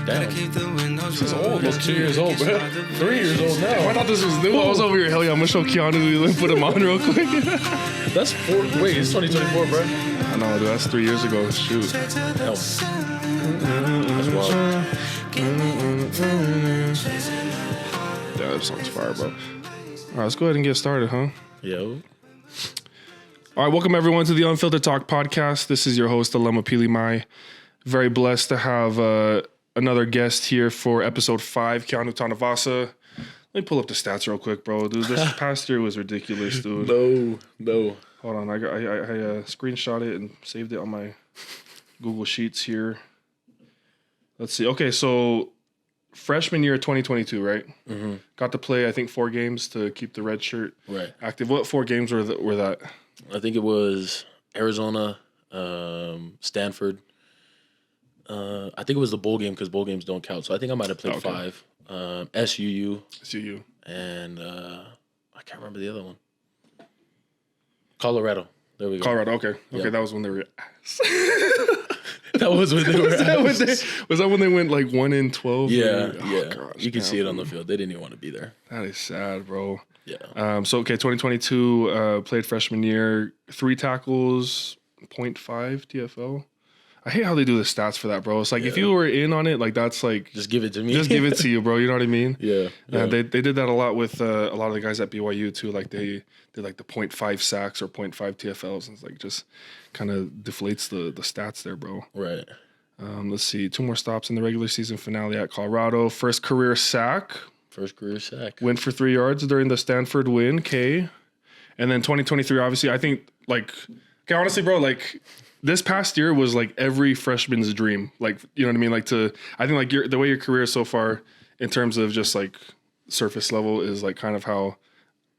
Damn. This is old. Almost 2 years old, bro. 3 years old now. I thought this was new. I was over here. Hell yeah, I'm going to show Keanu. Let me put him on real quick. That's four. Wait, it's 2024, bro. I know, dude. That's 3 years ago. Shoot. Hell. That's wild. Yeah, that song's fire, bro. All right, let's go ahead and get started, huh? Yo. All right, welcome everyone to the Unfiltered Talk podcast. This is your host, Alema Pilimai. Very blessed to have another guest here for episode 5, Keanu Tanuvasa. Let me pull up the stats real quick, bro. Dude, this past year was ridiculous, dude. No. Hold on, I screenshot it and saved it on my Google Sheets here. Let's see. Okay, so freshman year 2022, right? Mm-hmm. Got to play, I think, 4 games to keep the red shirt active. What 4 games were that? I think it was Arizona, Stanford. I think it was the bowl game because bowl games don't count. So I think I might have played 5. SUU. And I can't remember the other one. Colorado. There we go. Colorado, okay. Yep. Okay, that was when they were ass. That was when they were ass. Was that when they went like 1-12? Yeah, Gosh, you can see it on the field. They didn't even want to be there. That is sad, bro. Yeah. So, 2022, played freshman year, 3 tackles, 0.5 TFL. I hate how they do the stats for that, bro. It's like, if you were in on it, like, that's like... Just give it to me. Just give it to you, bro. You know what I mean? Yeah. They did that a lot with a lot of the guys at BYU, too. Like, they did, like, the 0.5 sacks or 0.5 TFLs. And it's, like, just kind of deflates the stats there, bro. Right. Let's see. 2 more stops in the regular season finale at Colorado. First career sack. Went for 3 yards during the Stanford win, K. And then 2023, obviously, I think, like... Okay, honestly, bro, like... This past year was like every freshman's dream. Like, you know what I mean? Like I think like the way your career is so far in terms of just like surface level is like kind of how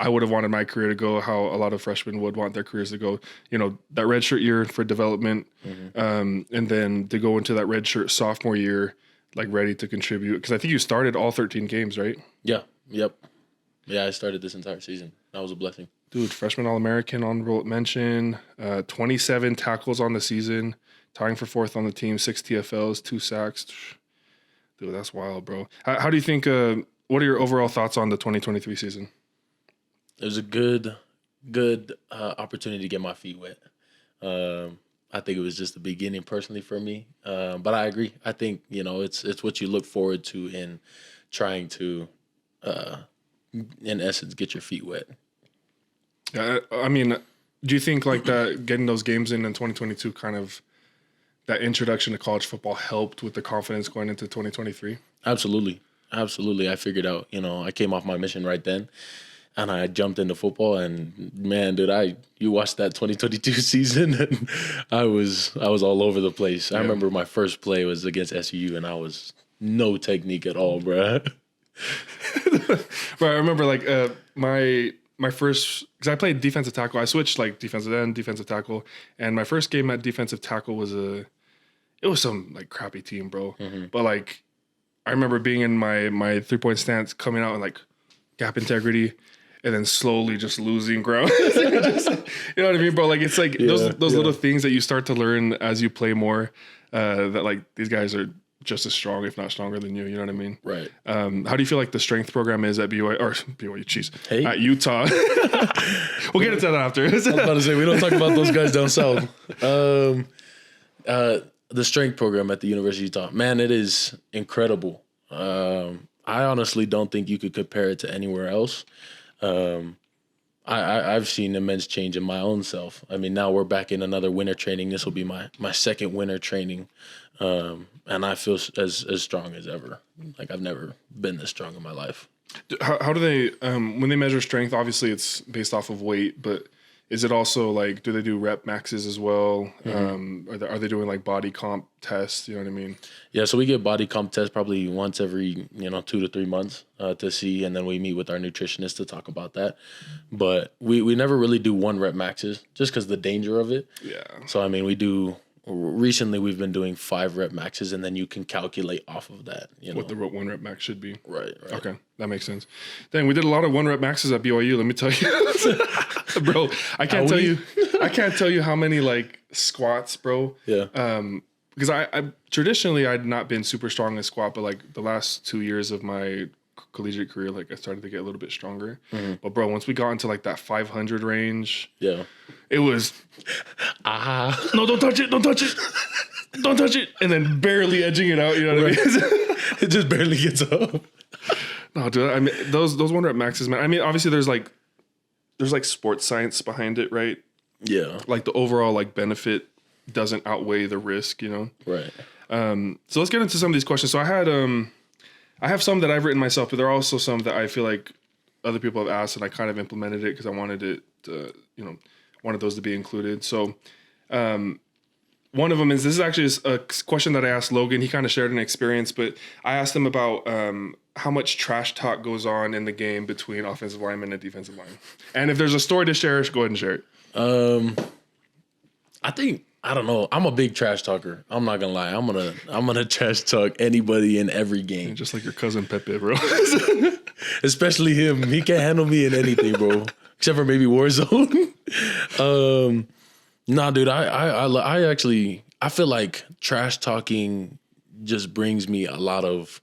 I would have wanted my career to go, how a lot of freshmen would want their careers to go. You know, that redshirt year for development, and then to go into that redshirt sophomore year, like ready to contribute. Because I think you started all 13 games, right? Yeah. Yep. Yeah, I started this entire season. That was a blessing. Dude, freshman All-American, honorable mention, 27 tackles on the season, tying for 4th on the team, 6 TFLs, 2 sacks. Dude, that's wild, bro. How do you think, what are your overall thoughts on the 2023 season? It was a good opportunity to get my feet wet. I think it was just the beginning personally for me. But I agree. I think, you know, it's what you look forward to in trying to, in essence, get your feet wet. Yeah, I mean, do you think like that getting those games in 2022 kind of that introduction to college football helped with the confidence going into 2023? Absolutely. I figured out, you know, I came off my mission right then and I jumped into football and man, dude, you watched that 2022 season and I was all over the place. I remember my first play was against SUU and I was no technique at all, bro. Bro, I remember like my first, because I played defensive tackle. I switched like defensive end, defensive tackle, and my first game at defensive tackle was some like crappy team, bro. Mm-hmm. But like, I remember being in my 3-point stance, coming out and like gap integrity, and then slowly just losing ground. You know what I mean, bro? Like it's like those little things that you start to learn as you play more. That like these guys are just as strong, if not stronger than you. You know what I mean? Right. How do you feel like the strength program is at at Utah? We'll get into that after. I was about to say, we don't talk about those guys down south. The strength program at the University of Utah, man, it is incredible. I honestly don't think you could compare it to anywhere else. I've seen immense change in my own self. I mean, now we're back in another winter training. This will be my second winter training. And I feel as strong as ever. Like I've never been this strong in my life. How do they, when they measure strength, obviously it's based off of weight, but is it also like, do they do rep maxes as well? Mm-hmm. Are they doing like body comp tests? You know what I mean? Yeah. So we get body comp tests probably once every, 2 to 3 months, to see. And then we meet with our nutritionist to talk about that. But we never really do 1 rep maxes just because the danger of it. Yeah. So, I mean, recently we've been doing 5 rep maxes and then you can calculate off of that, what the 1 rep max should be. Right. Okay. That makes sense. Dang, we did a lot of 1 rep maxes at BYU. Let me tell you, bro, I can't tell you how many like squats, bro. Yeah. because I traditionally I'd not been super strong in squat, but like the last 2 years of my collegiate career, like I started to get a little bit stronger. But bro, once we got into like that 500 range, it was no, don't touch it, don't touch it, don't touch it, and then barely edging it out. You know what I mean? It just barely gets up. No, dude. I mean, those 1 rep maxes, man. I mean, obviously there's like sports science behind it, right? Yeah. Like the overall like benefit doesn't outweigh the risk, you know? Right. So let's get into some of these questions. So I have some that I've written myself, but there are also some that I feel like other people have asked, and I kind of implemented it because I wanted it to, wanted those to be included. So one of them is, this is actually a question that I asked Logan. He kind of shared an experience, but I asked him about how much trash talk goes on in the game between offensive linemen and defensive line. And if there's a story to share, go ahead and share it. I don't know. I'm a big trash talker. I'm not gonna lie. I'm gonna trash talk anybody in every game. Just like your cousin Pepe, bro. Especially him. He can't handle me in anything, bro. Except for maybe Warzone. Nah, dude. I actually feel like trash talking just brings me a lot of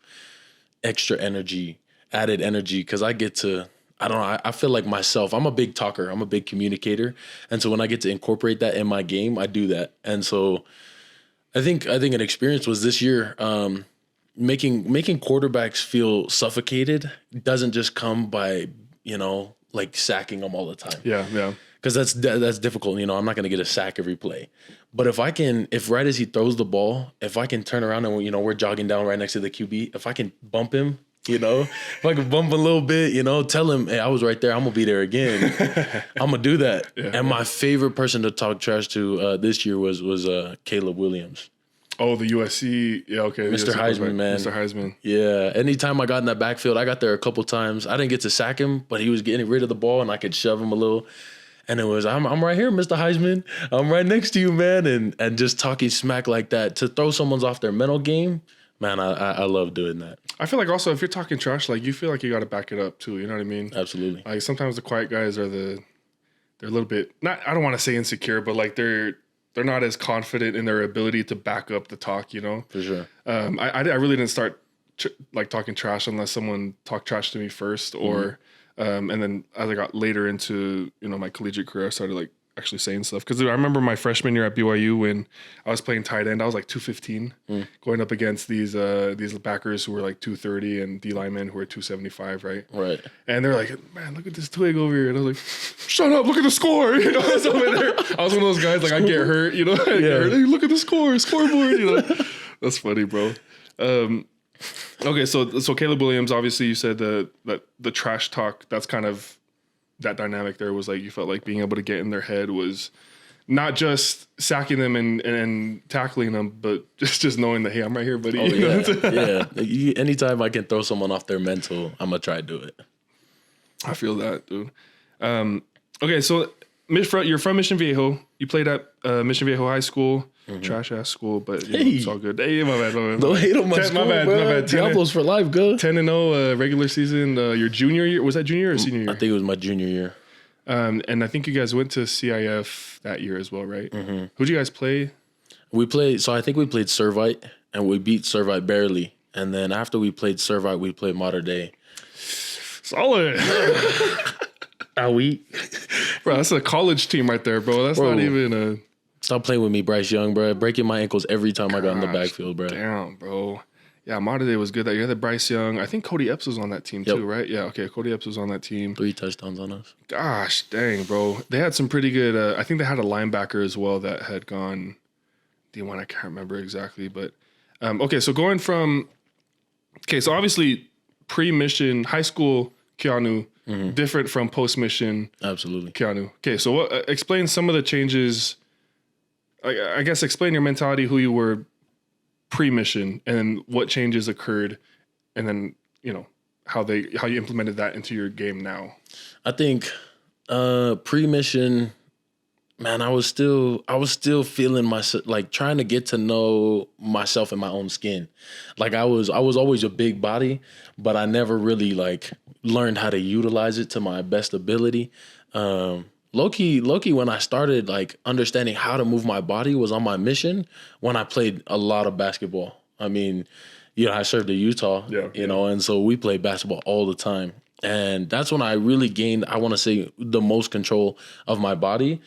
extra energy, added energy, because I get to. I don't know. I feel like myself. I'm a big talker. I'm a big communicator, and so when I get to incorporate that in my game, I do that. And so, I think an experience was this year. Making quarterbacks feel suffocated doesn't just come by like sacking them all the time. Yeah. Because that's difficult. I'm not going to get a sack every play, but if right as he throws the ball, if I can turn around and we're jogging down right next to the QB, if I can bump him. If I could bump a little bit, tell him, hey, I was right there. I'm going to be there again. I'm going to do that. Yeah, and my favorite person to talk trash to this year was Caleb Williams. Oh, the USC. Yeah, okay. Mr. Heisman, man. Mr. Heisman. Yeah. Anytime I got in that backfield, I got there a couple times. I didn't get to sack him, but he was getting rid of the ball and I could shove him a little. And it was, I'm right here, Mr. Heisman. I'm right next to you, man. And just talking smack like that to throw someone's off their mental game. Man, I love doing that. I feel like also if you're talking trash, like you feel like you got to back it up too. You know what I mean? Absolutely. Like sometimes the quiet guys are they're a little bit I don't want to say insecure, but like they're not as confident in their ability to back up the talk. For sure. I really didn't start like talking trash unless someone talked trash to me first, or and then as I got later into my collegiate career, I started like actually saying stuff. Because I remember my freshman year at BYU when I was playing tight end, I was like 215 going up against these backers who were like 230 and D linemen who were 275, right? Right. And they're like, man, look at this twig over here. And I was like, shut up, look at the score. I was over there. I was one of those guys, like I get hurt, I get hurt. Hey, look at the scoreboard, That's funny, bro. Okay, so Caleb Williams, obviously you said that the trash talk, that's kind of that dynamic there was like you felt like being able to get in their head was not just sacking them and tackling them, but just knowing that, hey, I'm right here, buddy. Oh, yeah. Anytime I can throw someone off their mental, I'm going to try to do it. I feel that, dude. Okay, so you're from Mission Viejo. You played at Mission Viejo High School. Trash ass school, but it's all good. Hey, my bad. Don't hate on my school, my bad. Diablos for life, good. 10-0 regular season. Your junior year, was that junior or senior year? I think it was my junior year. And I think you guys went to CIF that year as well, right? Mm-hmm. Who'd you guys play? I think we played Servite, and we beat Servite barely. And then after we played Servite, we played Mater Dei. Solid. Bro, that's a college team right there, bro. That's not even a... Stop playing with me, Bryce Young, bro. Breaking my ankles every time I got in the backfield, bro. Damn, bro. Yeah, Mater Dei was good. You had the Bryce Young. I think Cody Epps was on that team too, right? Yeah, okay. Cody Epps was on that team. 3 touchdowns on us. Gosh, dang, bro. They had some pretty good... I think they had a linebacker as well that had gone... D1, I can't remember exactly, but... okay, so going from... Okay, so obviously pre-mission, high school Keanu, different from post-mission. Absolutely. Keanu. Okay, so explain some of the changes... I guess explain your mentality, who you were pre-mission, and what changes occurred, and then how you implemented that into your game now. I think pre-mission, man, I was still feeling myself, like trying to get to know myself in my own skin. Like I was always a big body, but I never really like learned how to utilize it to my best ability. low-key, when I started like understanding how to move my body was on my mission when I played a lot of basketball. I mean, I served in Utah, and so we played basketball all the time. And that's when I really gained, I want to say, the most control of my body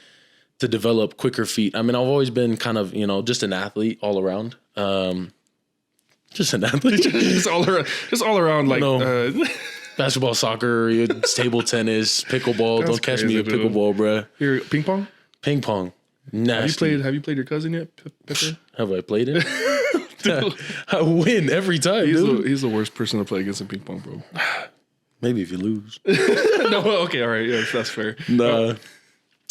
to develop quicker feet. I mean, I've always been kind of, just an athlete all around. Just an athlete. just all around like basketball, soccer, table tennis, pickleball. Don't catch me at pickleball, bro. Here, ping pong? Ping pong. Nasty. Have you played your cousin yet, Pepe? Have I played it? I win every time, dude. He's the worst person to play against in ping pong, bro. Maybe if you lose. No, okay, all right. Yes, that's fair. Nah.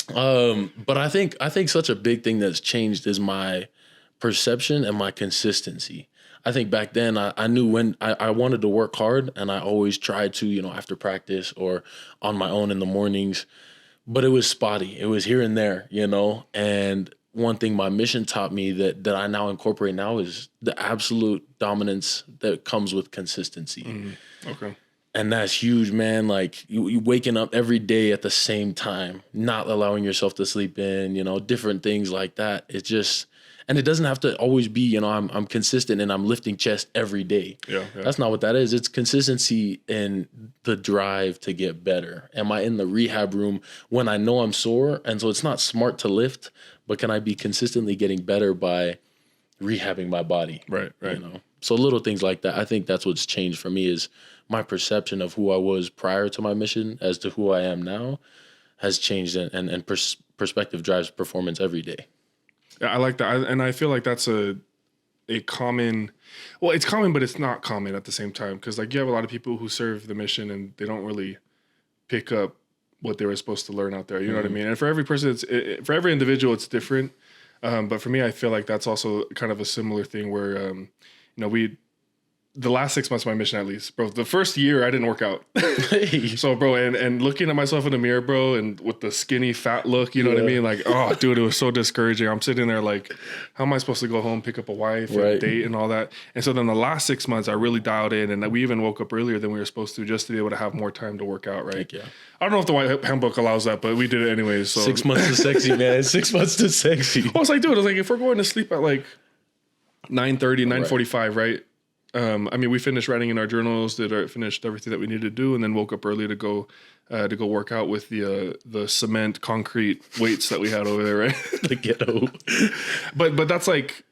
But I think such a big thing that's changed is my perception and my consistency. I think back then I knew when I wanted to work hard, and I always tried to, after practice or on my own in the mornings, but it was spotty. It was here and there, and one thing my mission taught me that I now incorporate now is the absolute dominance that comes with consistency. Mm-hmm. Okay. And that's huge, man. Like you waking up every day at the same time, not allowing yourself to sleep in, different things like that. It's just, and it doesn't have to always be, I'm consistent and I'm lifting chest every day. Yeah. That's not what that is. It's consistency and the drive to get better. Am I in the rehab room when I know I'm sore? And so it's not smart to lift, but can I be consistently getting better by rehabbing my body? Right. So little things like that. I think that's what's changed for me is my perception of who I was prior to my mission as to who I am now has changed, and perspective drives performance every day. Yeah, I like that. And I feel like that's a common, well, it's common, but it's not common at the same time. Because like you have a lot of people who serve the mission and they don't really pick up what they were supposed to learn out there. You know what I mean? And for every person, for every individual, it's different. But for me, I feel like that's also kind of a similar thing where, the last 6 months of my mission, at least, bro, the first year I didn't work out. So, bro, and looking at myself in the mirror, bro, and with the skinny, fat look, you know what I mean? Like, oh, dude, it was so discouraging. I'm sitting there like, how am I supposed to go home, pick up a wife, and date and all that? And so then the last 6 months, I really dialed in, and we even woke up earlier than we were supposed to just to be able to have more time to work out, right? Yeah. I don't know if the White Handbook allows that, but we did it anyways. So 6 months to sexy, man. 6 months to sexy. I was like, dude, if we're going to sleep at like 9:30, 9:45, right? We finished writing in our journals, finished everything that we needed to do, and then woke up early to go work out with the cement concrete weights that we had over there, right? The ghetto. But that's like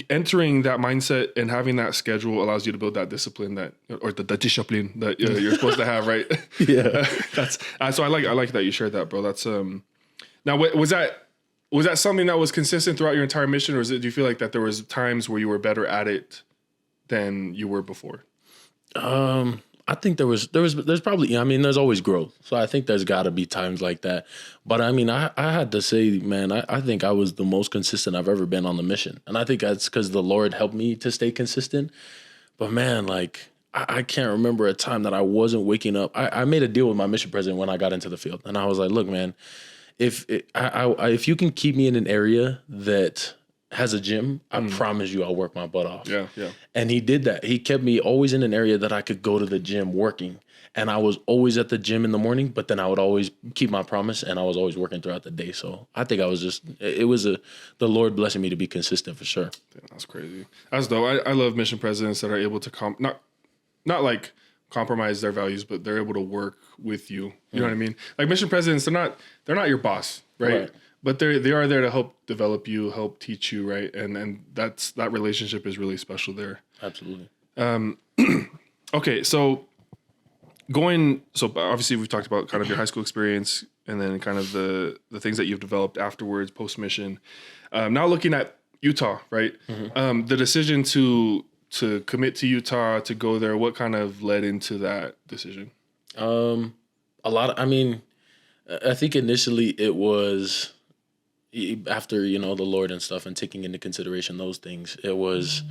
entering that mindset and having that schedule allows you to build that discipline or the discipline that you're supposed to have, right? Yeah. That's so I like that you shared that, bro. That's now was that something that was consistent throughout your entire mission, or do you feel like that there was times where you were better at it than you were before? I think there's probably, there's always growth. So I think there's got to be times like that. But I had to say, man, I think I was the most consistent I've ever been on the mission. And I think that's because the Lord helped me to stay consistent. But man, like, I can't remember a time that I wasn't waking up. I made a deal with my mission president when I got into the field. And I was like, look, man, if you can keep me in an area that has a gym, I promise you I'll work my butt off. Yeah. And he did that. He kept me always in an area that I could go to the gym working. And I was always at the gym in the morning, but then I would always keep my promise, and I was always working throughout the day. So I think the Lord blessing me to be consistent for sure. Damn, that's crazy. That's dope. I love mission presidents that are able to not like compromise their values, but they're able to work with you. You know what I mean? Like mission presidents, they're not your boss, right? But they are there to help develop you, help teach you, right? And that relationship is really special there. Absolutely. Okay, so obviously we've talked about kind of your high school experience and then kind of the things that you've developed afterwards, post-mission. Now looking at Utah, right? Mm-hmm. The decision to commit to Utah, to go there, what kind of led into that decision? I think initially it was after, the Lord and stuff and taking into consideration those things, it was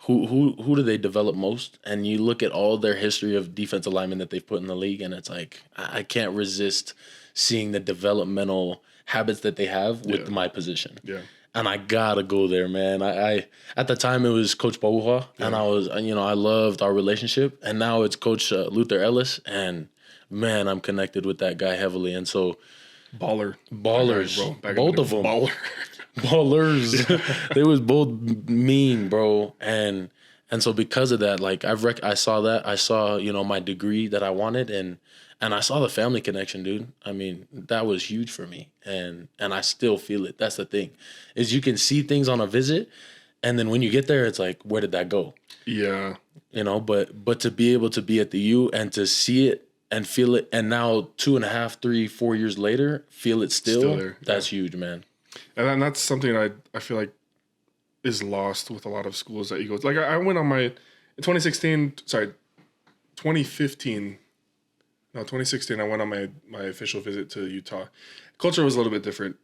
who do they develop most? And you look at all their history of defensive linemen that they've put in the league, and it's like, I can't resist seeing the developmental habits that they have with my position. Yeah. And I gotta go there, man. I at the time it was Coach Pauha, and I was, I loved our relationship, and now it's Coach Luther Ellis, and man, I'm connected with that guy heavily. And so Ballers, bro. Both of them. Baller. Ballers. They was both mean, bro. And so because of that, like I saw that. I saw, my degree that I wanted, and I saw the family connection, dude. I mean, that was huge for me. And I still feel it. That's the thing. Is you can see things on a visit, and then when you get there, it's like, where did that go? Yeah. But to be able to be at the U and to see it and feel it, and now 2.5, 3, 4 years later, feel it still there. That's huge, man. And then that's something I feel like is lost with a lot of schools that you go to. Like I went on my 2016 I went on my official visit to Utah. Culture was a little bit different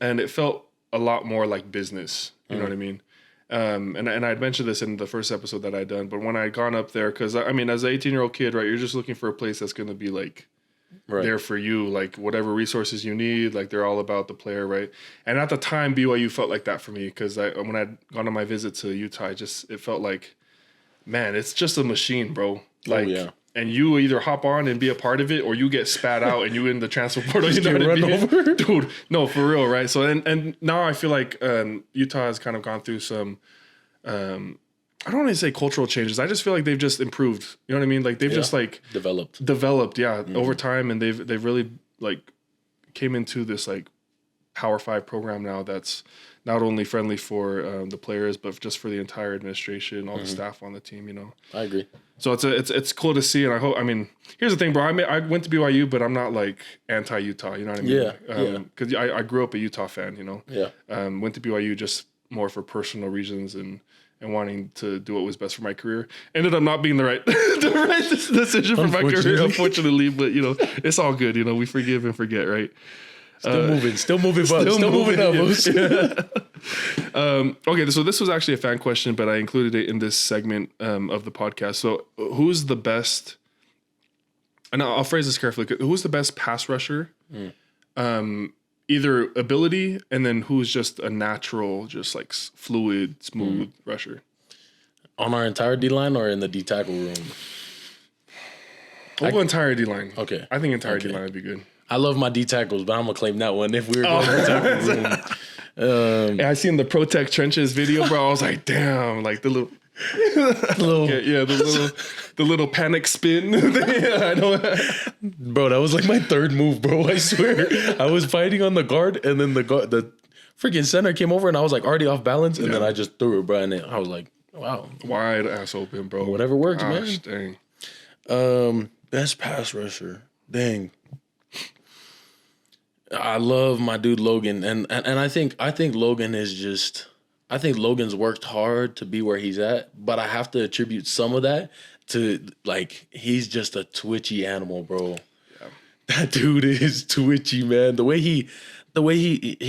and it felt a lot more like business. You know what I mean? And I'd mentioned this in the first episode that I'd done, but when I had gone up there, because I mean, as an 18-year-old kid, right, you're just looking for a place that's going to be like there for you, like whatever resources you need, like they're all about the player, right? And at the time, BYU felt like that for me, because when I'd gone on my visit to Utah, it felt like, man, it's just a machine, bro. Like, and you either hop on and be a part of it, or you get spat out and you in the transfer portal. You know what I mean? Dude, no, for real, right? So and now I feel like Utah has kind of gone through some, I don't want to say cultural changes. I just feel like they've just improved. You know what I mean? Like they've just like developed, over time, and they've really like came into this like Power 5 program now that's not only friendly for the players, but just for the entire administration, all the staff on the team. I agree. So it's cool to see, and I hope. I mean, here's the thing, bro. I went to BYU, but I'm not like anti-Utah. You know what I mean? Because I grew up a Utah fan. Went to BYU just more for personal reasons and wanting to do what was best for my career. Ended up not being the right decision for my career, unfortunately. But it's all good. We forgive and forget, right? Still moving, but still moving up. Okay, so this was actually a fan question, but I included it in this segment of the podcast. So, who's the best? And I'll phrase this carefully. Who's the best pass rusher? Either ability, and then who's just a natural, just like fluid, smooth rusher? On our entire D line or in the D tackle room? We'll go entire D line. Okay, I think entire D line would be good. I love my D tackles, but I'm gonna claim that one if we were going to the tackle room. I seen the Protect Trenches video, bro. I was like, damn, like the little. the little panic spin. I know. Bro, that was like my third move, bro. I swear. I was fighting on the guard, and then the freaking center came over, and I was like already off balance, and then I just threw it, bro. And I was like, wow, wide ass open, bro. Whatever works, man. Dang. Best pass rusher. Dang. I love my dude Logan, and I think Logan is just. I think Logan's worked hard to be where he's at, but I have to attribute some of that to like he's just a twitchy animal, bro. Yeah. That dude is twitchy, man. The way he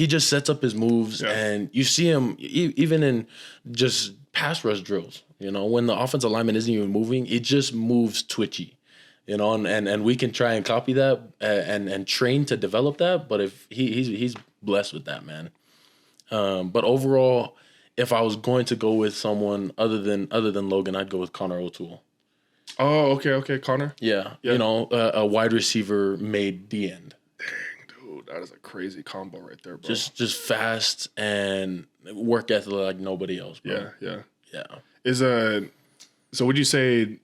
just sets up his moves, and you see him even in just pass rush drills. When the offensive lineman isn't even moving, it just moves twitchy. And we can try and copy that and train to develop that, but if he's blessed with that, man. But overall, if I was going to go with someone other than Logan, I'd go with Connor O'Toole. Oh, okay, Connor. Yeah. A wide receiver made the end. Dang, dude, that is a crazy combo right there, bro. Just fast and work ethic like nobody else, bro. Yeah. So would you say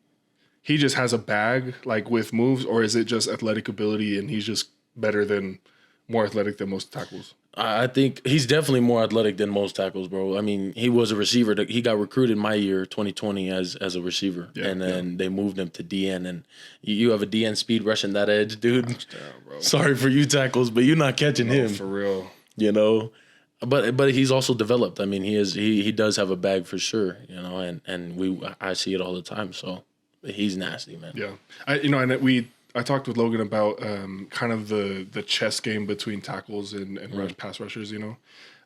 he just has a bag like with moves, or is it just athletic ability and he's just more athletic than most tackles? I think he's definitely more athletic than most tackles, bro. I mean, he was a receiver. He got recruited my year, 2020, as a receiver. And then they moved him to DN. And you have a DN speed rushing that edge, dude. Damn, bro. Sorry for you tackles, but you're not catching him. For real. But he's also developed. I mean, he does have a bag for sure, and I see it all the time. So he's nasty, man. Yeah. I talked with Logan about kind of the chess game between tackles and pass rushers. So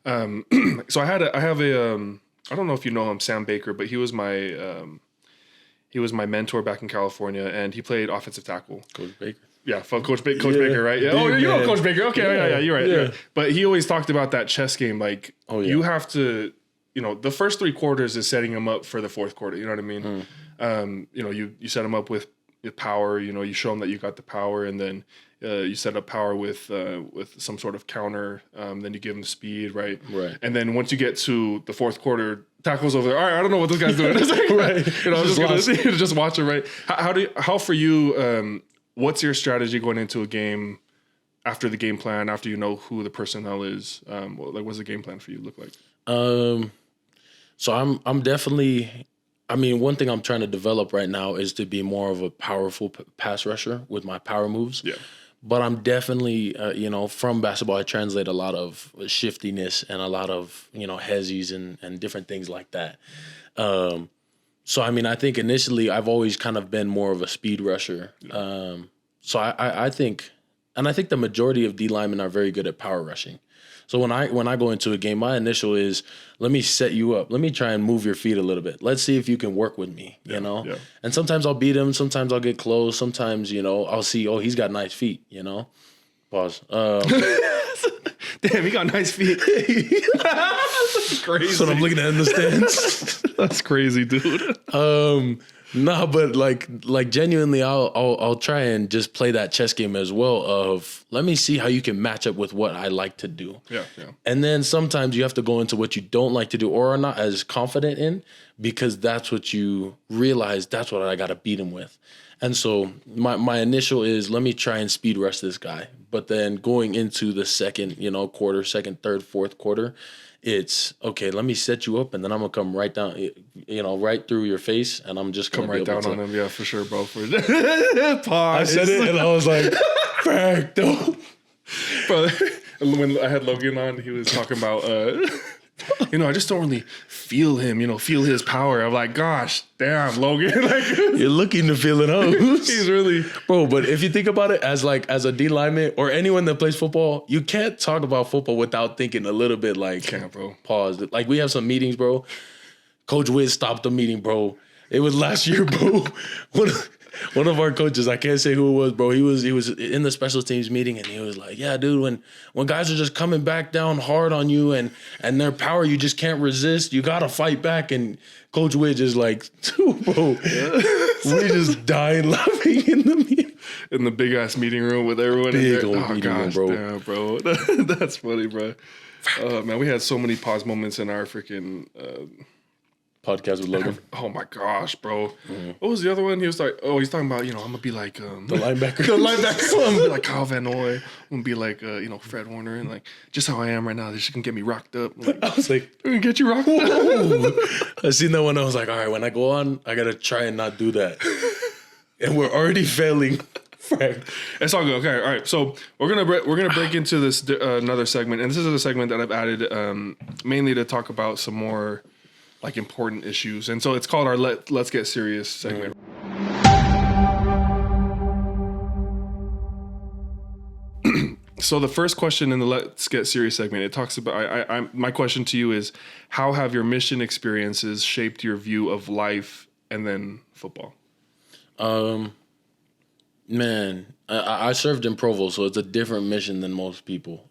I have a I don't know if you know him, Sam Baker, but he was my mentor back in California, and he played offensive tackle. Coach Baker. Yeah, Coach Baker, right? Yeah. You know Coach Baker. Okay, yeah, you're right. Yeah. But he always talked about that chess game. Like, you have to, the first 3 quarters is setting him up for the fourth quarter. You know what I mean? You set him up with power. You show them that you got the power, and then you set up power with some sort of counter. Then you give them speed, right? Right. And then once you get to the fourth quarter, tackles over there. All right, I don't know what this guy's doing. Right. I'm just gonna just watch it. Right. How for you? What's your strategy going into a game? After the game plan, after you know who the personnel is, what's the game plan for you look like? So I'm definitely. I mean, one thing I'm trying to develop right now is to be more of a powerful pass rusher with my power moves. Yeah. But I'm definitely, from basketball, I translate a lot of shiftiness and a lot of, hezzies and different things like that. So, I mean, I think initially I've always kind of been more of a speed rusher. Yeah. So I think, and I think the majority of D linemen are very good at power rushing. So when I go into a game, my initial is, let me set you up. Let me try and move your feet a little bit. Let's see if you can work with me, you know? Yeah. And sometimes I'll beat him. Sometimes I'll get close. Sometimes, I'll see, he's got nice feet, Pause. Damn, he got nice feet. That's crazy. So I'm looking at in the stands. That's crazy, dude. No, but like genuinely, I'll try and just play that chess game as well. Of let me see how you can match up with what I like to do. Yeah. And then sometimes you have to go into what you don't like to do or are not as confident in, because that's what you realize. That's what I got to beat him with. And so my initial is, let me try and speed rush this guy. But then going into the second, quarter, second, third, fourth quarter, it's okay. Let me set you up, and then I'm gonna come right down, right through your face, and I'm just gonna come right down on him. Yeah, for sure, bro. Pause. I said it, and I was like, "Fact, though." Bro, when I had Logan on, he was talking about, I just don't really feel him, feel his power. I'm like, gosh, damn, Logan. You're looking to feel it out. He's really... Bro, but if you think about it as a D lineman or anyone that plays football, you can't talk about football without thinking a little bit bro. Pause. Like, we have some meetings, bro. Coach Wiz stopped the meeting, bro. It was last year, bro. One of our coaches, I can't say who it was, bro. He was in the special teams meeting, and he was like, "Yeah, dude, when guys are just coming back down hard on you and their power, you just can't resist. You gotta fight back." And Coach Widge is like, "Dude, bro, we just died laughing in the meeting, in the big ass meeting room with everyone big in there. Old meeting room, bro. Damn, bro, that's funny, bro. Man, we had so many pause moments in our freaking. Podcast with Logan. Oh my gosh, bro. Mm-hmm. What was the other one? He was like, he's talking about, I'm going to be like... the linebacker. The linebacker. I'm going to be like Kyle Van Noy. I'm going to be like, Fred Warner. And like, just how I am right now, they're just going to get me rocked up. I was like... They're going to get you rocked up. I seen that one. I was like, all right, when I go on, I got to try and not do that. And we're already failing. It's all good. Okay, all right. So we're gonna break into this another segment. And this is a segment that I've added mainly to talk about some more... like important issues. And so it's called our Let's Get Serious segment. So the first question in the Let's Get Serious segment, it talks about, my question to you is, how have your mission experiences shaped your view of life and then football? Man, I served in Provo, so it's a different mission than most people,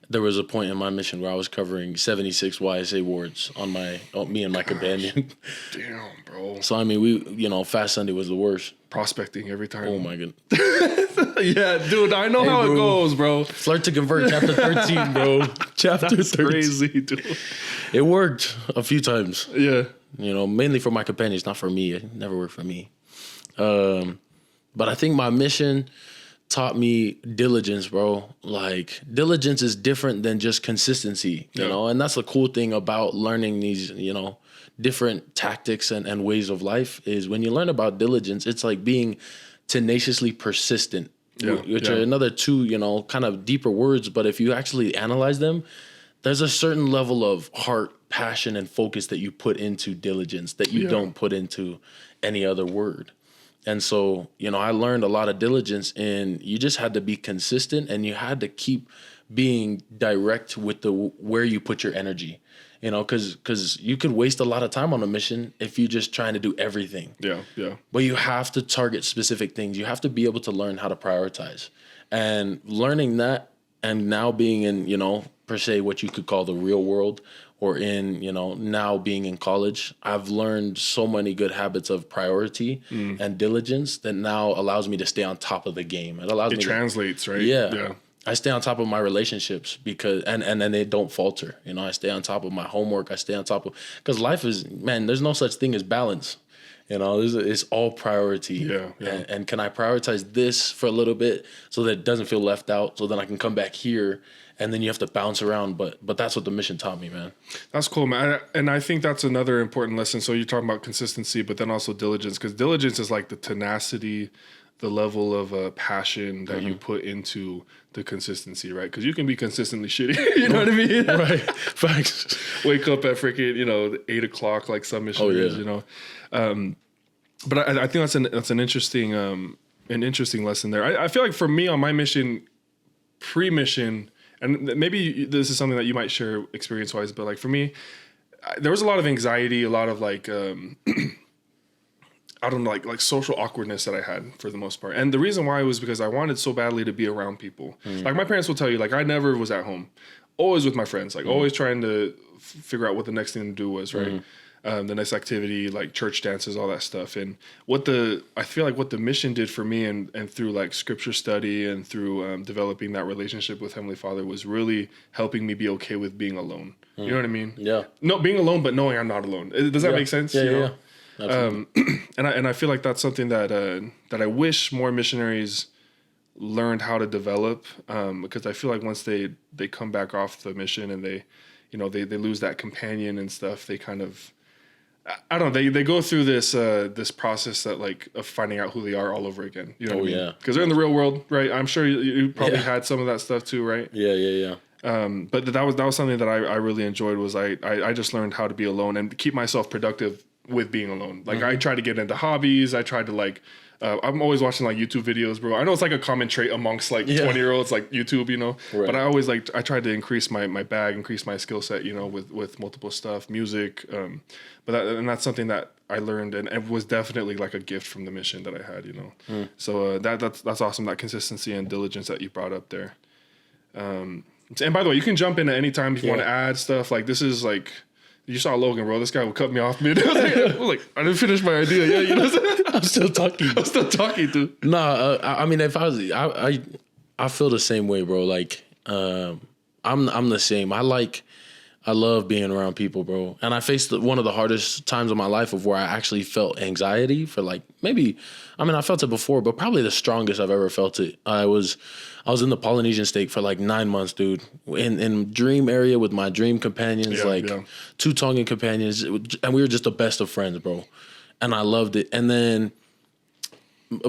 There was a point in my mission where I was covering 76 YSA wards on me and my companion. Damn, bro. So, I mean, Fast Sunday was the worst. Prospecting every time. Oh, my goodness. Yeah, dude, I know how it goes, bro. Flirt to Convert, chapter 13, bro. Chapter 13. Crazy, dude. It worked a few times. Yeah. Mainly for my companions, not for me. It never worked for me. But I think my mission... taught me diligence, bro. Like, diligence is different than just consistency, you know? And that's the cool thing about learning these, different tactics and ways of life is when you learn about diligence, it's like being tenaciously persistent, which are another two, kind of deeper words. But if you actually analyze them, there's a certain level of heart, passion, and focus that you put into diligence that you don't put into any other word. And so, I learned a lot of diligence, and you just had to be consistent, and you had to keep being direct with where you put your energy, because you could waste a lot of time on a mission if you're just trying to do everything. Yeah. But you have to target specific things. You have to be able to learn how to prioritize, and learning that, and now being in, per se, what you could call the real world, or in, you know, now being in college, I've learned so many good habits of priority and diligence that now allows me to stay on top of the game. It translates, right? Yeah. I stay on top of my relationships because and they don't falter. You know, I stay on top of my homework. I stay on top of, because life is, man, there's no such thing as balance. You know, it's all priority. Yeah. And can I prioritize this for a little bit so that it doesn't feel left out, so then I can come back here, and then you have to bounce around. But that's what the mission taught me, man. That's cool, man. And I think that's another important lesson. So you're talking about consistency, but then also diligence, because diligence is like the tenacity, the level of passion that you put into the consistency, right? Because you can be consistently shitty. You know what I mean? Right. Facts. Wake up at freaking, 8:00 like some missionaries, But I think that's an interesting lesson there. I feel like for me on my mission, pre-mission, and maybe this is something that you might share experience-wise, but like for me, there was a lot of anxiety, a lot of like I don't know, like social awkwardness that I had for the most part. And the reason why was because I wanted so badly to be around people. Like my parents will tell you, like I never was at home, always with my friends, like always trying to figure out what the next thing to do was, right? The next activity, like church dances, all that stuff. And I feel like what the mission did for me and through like scripture study and through developing that relationship with Heavenly Father was really helping me be okay with being alone. You know what I mean? Yeah. No, being alone, but knowing I'm not alone. Does that make sense? Yeah. And I feel like that's something that I wish more missionaries learned how to develop, because I feel like once they come back off the mission and they lose that companion and stuff, they kind of, I don't know, they go through this process that like of finding out who they are all over again. You know what I mean? Because they're in the real world, right? I'm sure you probably had some of that stuff too, right? Yeah. But that was something that I really enjoyed. Was I just learned how to be alone and keep myself productive with being alone. Like I try to get into hobbies. I tried to like, I'm always watching like YouTube videos, bro. I know it's like a common trait amongst like 20-year-olds, like YouTube, right. But I tried to increase my bag, increase my skill set, with multiple stuff, music. But that's something that I learned and it was definitely like a gift from the mission that I had, So that's awesome. That consistency and diligence that you brought up there. And by the way, you can jump in at any time if you want to add stuff. Like this is like, you saw Logan, bro. This guy would cut me off mid. I was like, I didn't finish my idea. Yeah, you know what I'm saying? I'm still talking, dude. Nah, I mean, if I was, I feel the same way, bro. Like, I'm the same. I love being around people, bro. And I faced one of the hardest times of my life of where I actually felt anxiety for like I felt it before, but probably the strongest I've ever felt it. I was in the Polynesian state for like 9 months, dude, in dream area with my dream companions, two Tongan companions. And we were just the best of friends, bro. And I loved it. And then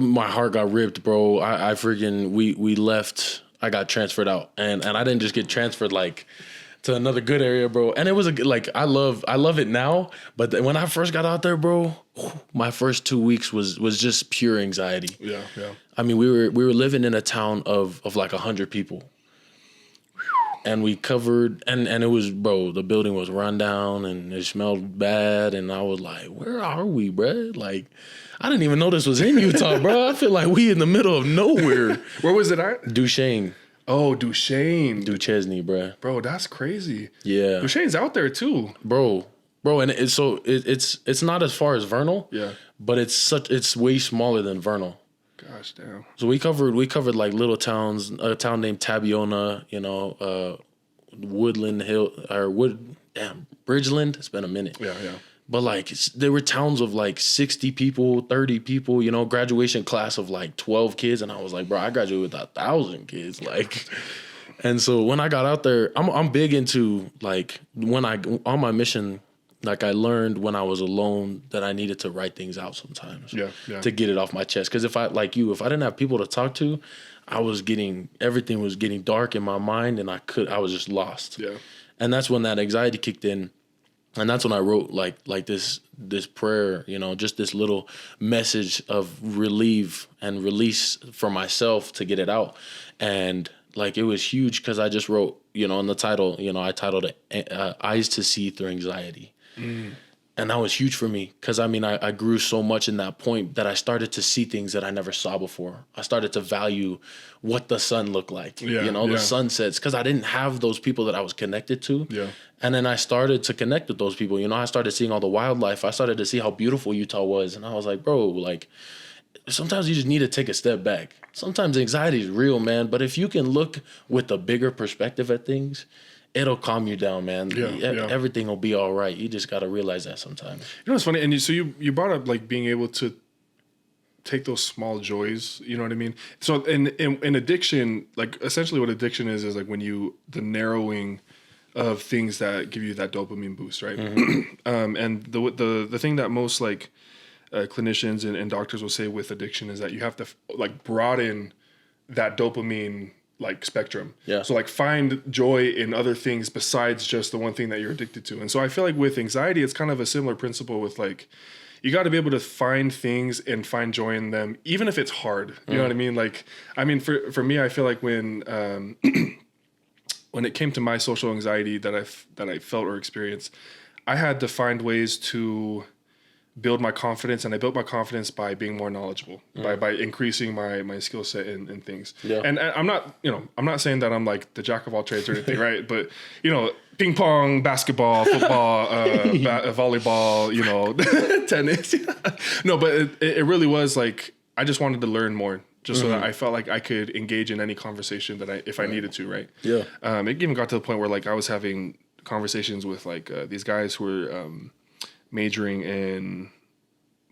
my heart got ripped, bro. I freaking, we left, I got transferred out. And I didn't just get transferred like to another good area, bro. And it was like, I love it now. But when I first got out there, bro, my first 2 weeks was just pure anxiety. Yeah. I mean, we were living in a town of like 100 people. And we covered, and it was, bro, the building was run down and it smelled bad. And I was like, where are we, bro? Like, I didn't even know this was in Utah, bro. I feel like we in the middle of nowhere. Where was it at? Duchesne. Oh, Duchesne. Duchesne, bro. Bro, that's crazy. Yeah. Duchesne's out there too. Bro, and it's not as far as Vernal. Yeah. But it's way smaller than Vernal. Gosh damn. So we covered like little towns, a town named Tabiona, Woodland Hill Bridgeland. It's been a minute. Yeah. But like there were towns of like 60 people, 30 people, graduation class of like 12 kids, and I was like, bro, I graduated with 1,000 kids, like. And so when I got out there, I'm big into like on my mission. Like I learned when I was alone that I needed to write things out sometimes to get it off my chest. Because if I didn't have people to talk to, everything was getting dark in my mind and I was just lost. Yeah. And that's when that anxiety kicked in. And that's when I wrote like this prayer, just this little message of relief and release for myself to get it out. And like, it was huge because I just wrote, in the title, I titled it Eyes to See Through Anxiety. And that was huge for me because, I mean, I grew so much in that point that I started to see things that I never saw before. I started to value what the sun looked like, the sunsets, because I didn't have those people that I was connected to. Yeah. And then I started to connect with those people. I started seeing all the wildlife. I started to see how beautiful Utah was. And I was like, bro, like, sometimes you just need to take a step back. Sometimes anxiety is real, man. But if you can look with a bigger perspective at things, it'll calm you down, man. Everything will be all right. You just got to realize that sometimes. You know what's funny? And you brought up like being able to take those small joys. You know what I mean? So in addiction, like essentially what addiction is like when the narrowing of things that give you that dopamine boost, right? Mm-hmm. And the thing that most like clinicians and doctors will say with addiction is that you have to like broaden that dopamine like spectrum. Yeah. So like find joy in other things besides just the one thing that you're addicted to. And so I feel like with anxiety, it's kind of a similar principle with like, you got to be able to find things and find joy in them, even if it's hard. You know what I mean? Like, I mean, for me, I feel like when it came to my social anxiety that I felt or experienced, I had to find ways to build my confidence, and I built my confidence by being more knowledgeable, by increasing my skill set in things. Yeah. And I'm not saying that I'm like the jack of all trades or anything, right? But ping pong, basketball, football, volleyball, tennis. No, but it really was like I just wanted to learn more, just so that I felt like I could engage in any conversation that if I needed to, right? Yeah. It even got to the point where like I was having conversations with like these guys who were majoring in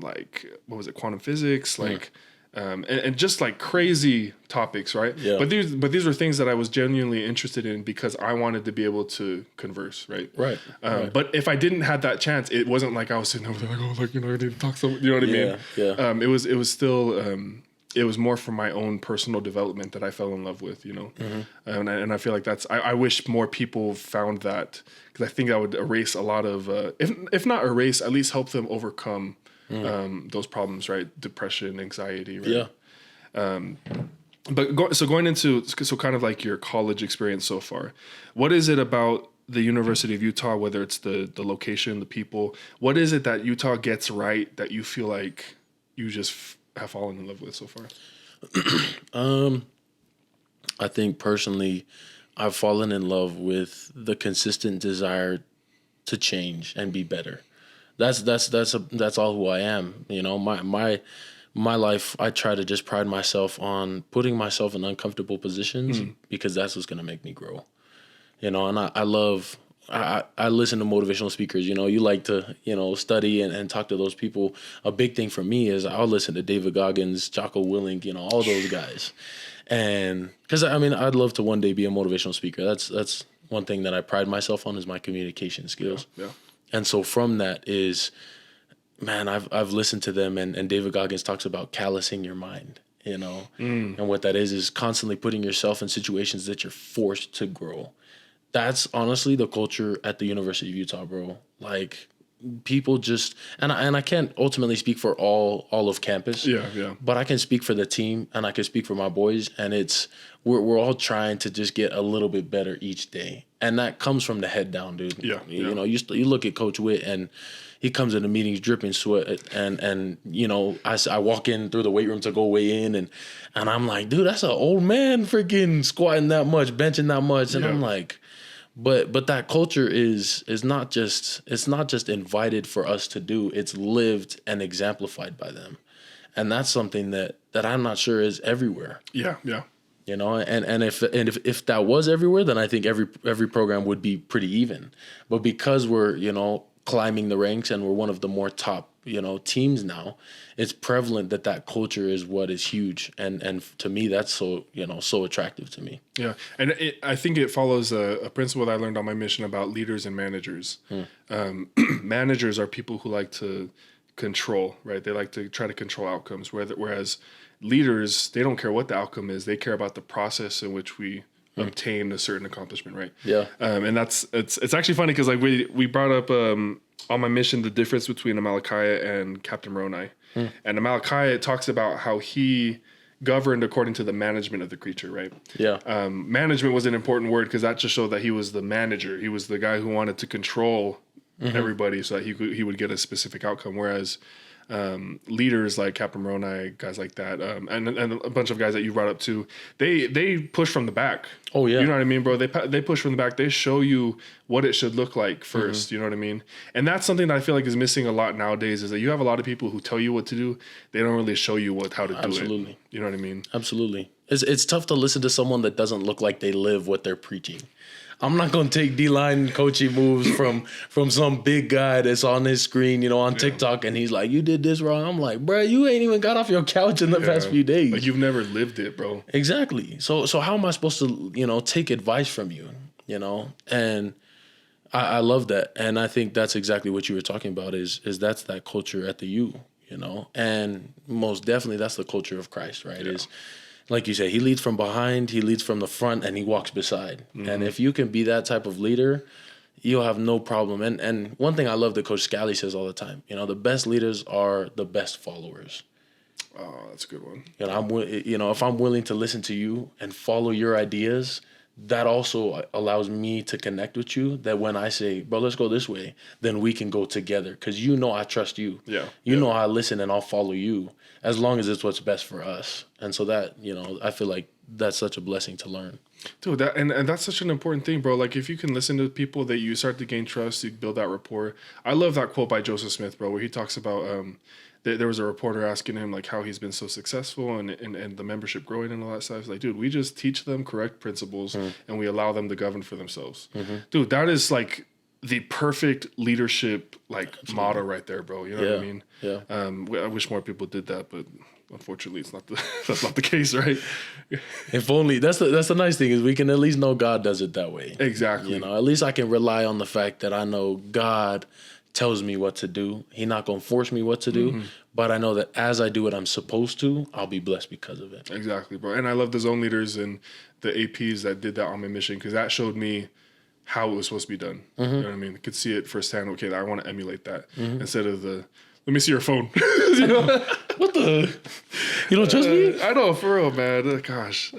like quantum physics, like and just like crazy topics, right? Yeah. But these were things that I was genuinely interested in because I wanted to be able to converse, right? Right. But if I didn't have that chance, it wasn't like I was sitting over there like, oh, like I need to talk to someone. You know what I mean? Yeah. It was still it was more for my own personal development that I fell in love with, and I feel like I wish more people found that, because I think that would erase a lot of, if not erase, at least help them overcome those problems, right? Depression, anxiety, right? Yeah. But going into kind of like your college experience so far, what is it about the University of Utah, whether it's the location, the people, what is it that Utah gets right that you feel like you just have fallen in love with so far? I think personally, I've fallen in love with the consistent desire to change and be better. That's all who I am. My life, I try to just pride myself on putting myself in uncomfortable positions because that's what's gonna make me grow. And I love. I listen to motivational speakers. You like to, study and talk to those people. A big thing for me is I'll listen to David Goggins, Jocko Willink, all those guys. And because, I'd love to one day be a motivational speaker. That's one thing that I pride myself on is my communication skills. Yeah. And so from that is, man, I've listened to them, and David Goggins talks about callousing your mind, and what that is constantly putting yourself in situations that you're forced to grow. That's honestly the culture at the University of Utah, bro. Like, people just, and I can't ultimately speak for all of campus. Yeah. But I can speak for the team, and I can speak for my boys, and we're all trying to just get a little bit better each day, and that comes from the head down, dude. Yeah. You look at Coach Witt, and he comes into meetings dripping sweat, and I walk in through the weight room to go weigh in, and I'm like, dude, that's an old man freaking squatting that much, benching that much, and I'm like. But that culture is not just invited for us to do. It's lived and exemplified by them, and that's something that I'm not sure is everywhere. Yeah. And if that was everywhere, then I think every program would be pretty even. But because we're climbing the ranks and we're one of the more top teams now, it's prevalent that culture is what is huge, and to me that's so attractive to me. Yeah, and I think it follows a principle that I learned on my mission about leaders and managers. Managers are people who like to control, right? They like to try to control outcomes, whereas leaders, they don't care what the outcome is. They care about the process in which we obtain a certain accomplishment, right? Yeah. And it's actually funny because like we brought up on my mission the difference between Amalekite and Captain Moroni. And Amalekite talks about how he governed according to the management of the creature, right? Yeah. Management was an important word because that just showed that he was the manager. He was the guy who wanted to control everybody so that he would get a specific outcome. Whereas leaders like Captain Moroni, guys like that, and a bunch of guys that you brought up too, they push from the back. Oh yeah, you know what I mean, bro. They push from the back. They show you what it should look like first. You know what I mean? And that's something that I feel like is missing a lot nowadays. Is that you have a lot of people who tell you what to do. They don't really show you how to do it. Absolutely. You know what I mean? Absolutely. It's tough to listen to someone that doesn't look like they live what they're preaching. I'm not gonna take D-line coaching moves from some big guy that's on his screen, on TikTok, and he's like, "You did this wrong." I'm like, "Bro, you ain't even got off your couch in the past few days. Like you've never lived it, bro." Exactly. So how am I supposed to, take advice from you? And I love that, and I think that's exactly what you were talking about. Is that's that culture at the U, and most definitely that's the culture of Christ, right? Is like you said, he leads from behind, he leads from the front, and he walks beside. And if you can be that type of leader, you'll have no problem. And one thing I love that Coach Scally says all the time, the best leaders are the best followers. Oh, that's a good one. If I'm willing to listen to you and follow your ideas, that also allows me to connect with you. That when I say, "Bro, let's go this way," then we can go together because I trust you. Yeah, you know I listen and I'll follow you as long as it's what's best for us. And so that I feel like that's such a blessing to learn. Dude, and that's such an important thing, bro. Like if you can listen to people that you start to gain trust, you build that rapport. I love that quote by Joseph Smith, bro, where he talks about there was a reporter asking him like how he's been so successful and the membership growing and all that stuff. He's like, dude, we just teach them correct principles and we allow them to govern for themselves. Dude, that is like the perfect leadership motto right there, bro. You know what I mean? Yeah. I wish more people did that, but unfortunately, that's not the case, right? If only that's the nice thing is we can at least know God does it that way. Exactly. At least I can rely on the fact that I know God tells me what to do. He's not gonna force me what to do, but I know that as I do what I'm supposed to, I'll be blessed because of it. Exactly, bro. And I love the zone leaders and the APs that did that on my mission because that showed me how it was supposed to be done. You know what I mean? I could see it firsthand. Okay, I want to emulate that instead of let me see your phone. What the? You don't trust me? I know, for real, man. Gosh.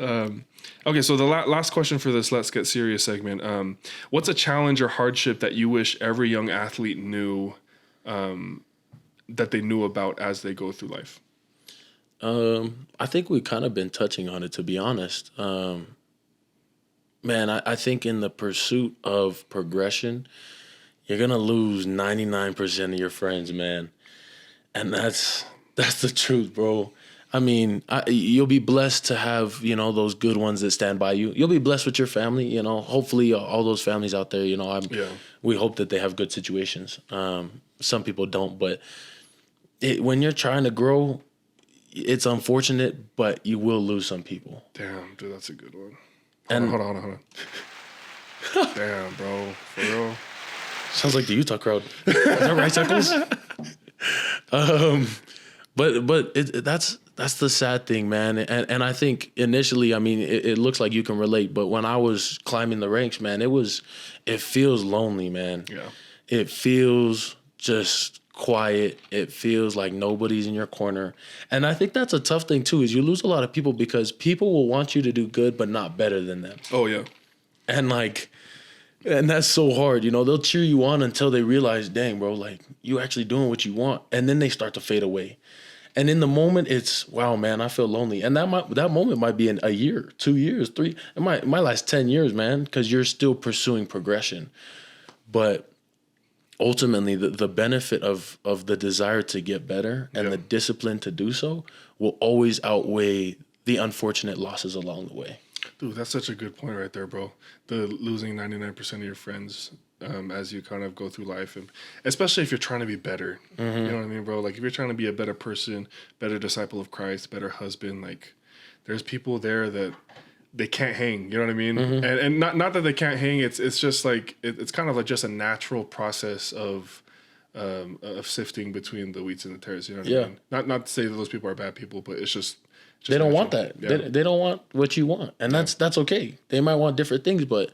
Okay, so the last question for this Let's Get Serious segment. What's a challenge or hardship that you wish every young athlete knew that they knew about as they go through life? I think we've kind of been touching on it, to be honest. Man, I think in the pursuit of progression, you're going to lose 99% of your friends, man. And that's the truth, bro. I mean, you'll be blessed to have, those good ones that stand by you. You'll be blessed with your family, hopefully all those families out there, we hope that they have good situations. Some people don't, but when you're trying to grow, it's unfortunate, but you will lose some people. Damn, dude, that's a good one. Hold on. Damn, bro, for real. Sounds like the Utah crowd. Is that right, Circles? But that's the sad thing, man. And I think initially, I mean, it looks like you can relate, but when I was climbing the ranks, man, it feels lonely, man. Yeah. It feels just quiet. It feels like nobody's in your corner. And I think that's a tough thing too, is you lose a lot of people because people will want you to do good, but not better than them. Oh yeah. And that's so hard. They'll cheer you on until they realize, dang, bro, like you actually doing what you want. And then they start to fade away. And in the moment, it's, wow, man, I feel lonely. And that moment might be in a year, 2 years, 3. It might last 10 years, man, because you're still pursuing progression. But ultimately, the benefit of the desire to get better and the discipline to do so will always outweigh the unfortunate losses along the way. Dude, that's such a good point right there, bro. The losing 99% of your friends as you kind of go through life, and especially if you're trying to be better. You know what I mean, bro? Like if you're trying to be a better person, better disciple of Christ, better husband, like there's people there that they can't hang. You know what I mean? And not that they can't hang. It's just like it's kind of like just a natural process of sifting between the wheats and the tares. You know what I mean? Not to say that those people are bad people, but it's just they don't natural. want that. Yeah. They don't want what you want, and that's okay. They might want different things, but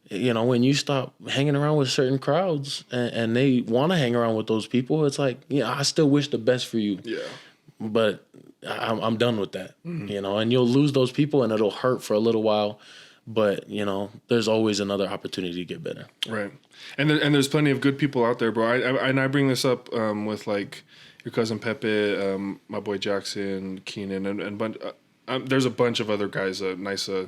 when you stop hanging around with certain crowds and they want to hang around with those people, it's like, I still wish the best for you. Yeah. But I'm done with that, and you'll lose those people and it'll hurt for a little while. But, you know, there's always another opportunity to get better. Right. And there's plenty of good people out there, bro. I bring this up with, like, your cousin Pepe, my boy Jackson, Keenan, and there's a bunch of other guys, Nisa.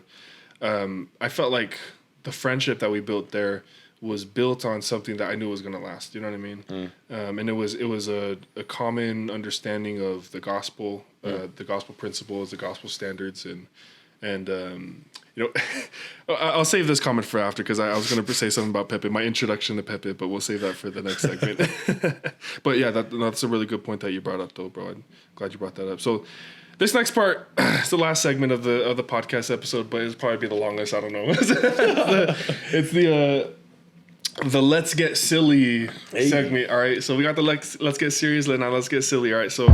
I felt like the friendship that we built there was built on something that I knew was going to last. You know what I mean? And it was a common understanding of the gospel, the gospel principles, the gospel standards, and you know, I'll save this comment for after because I was going to say something about Pepe, my introduction to Pepe, but we'll save that for the next segment. But yeah, that's a really good point that you brought up, though, bro. I'm glad you brought that up. So this next part is the last segment of the podcast episode, but it'll probably be the longest. I don't know. It's the let's get silly segment. All right, so we got the let's get serious. Now let's get silly. All right, so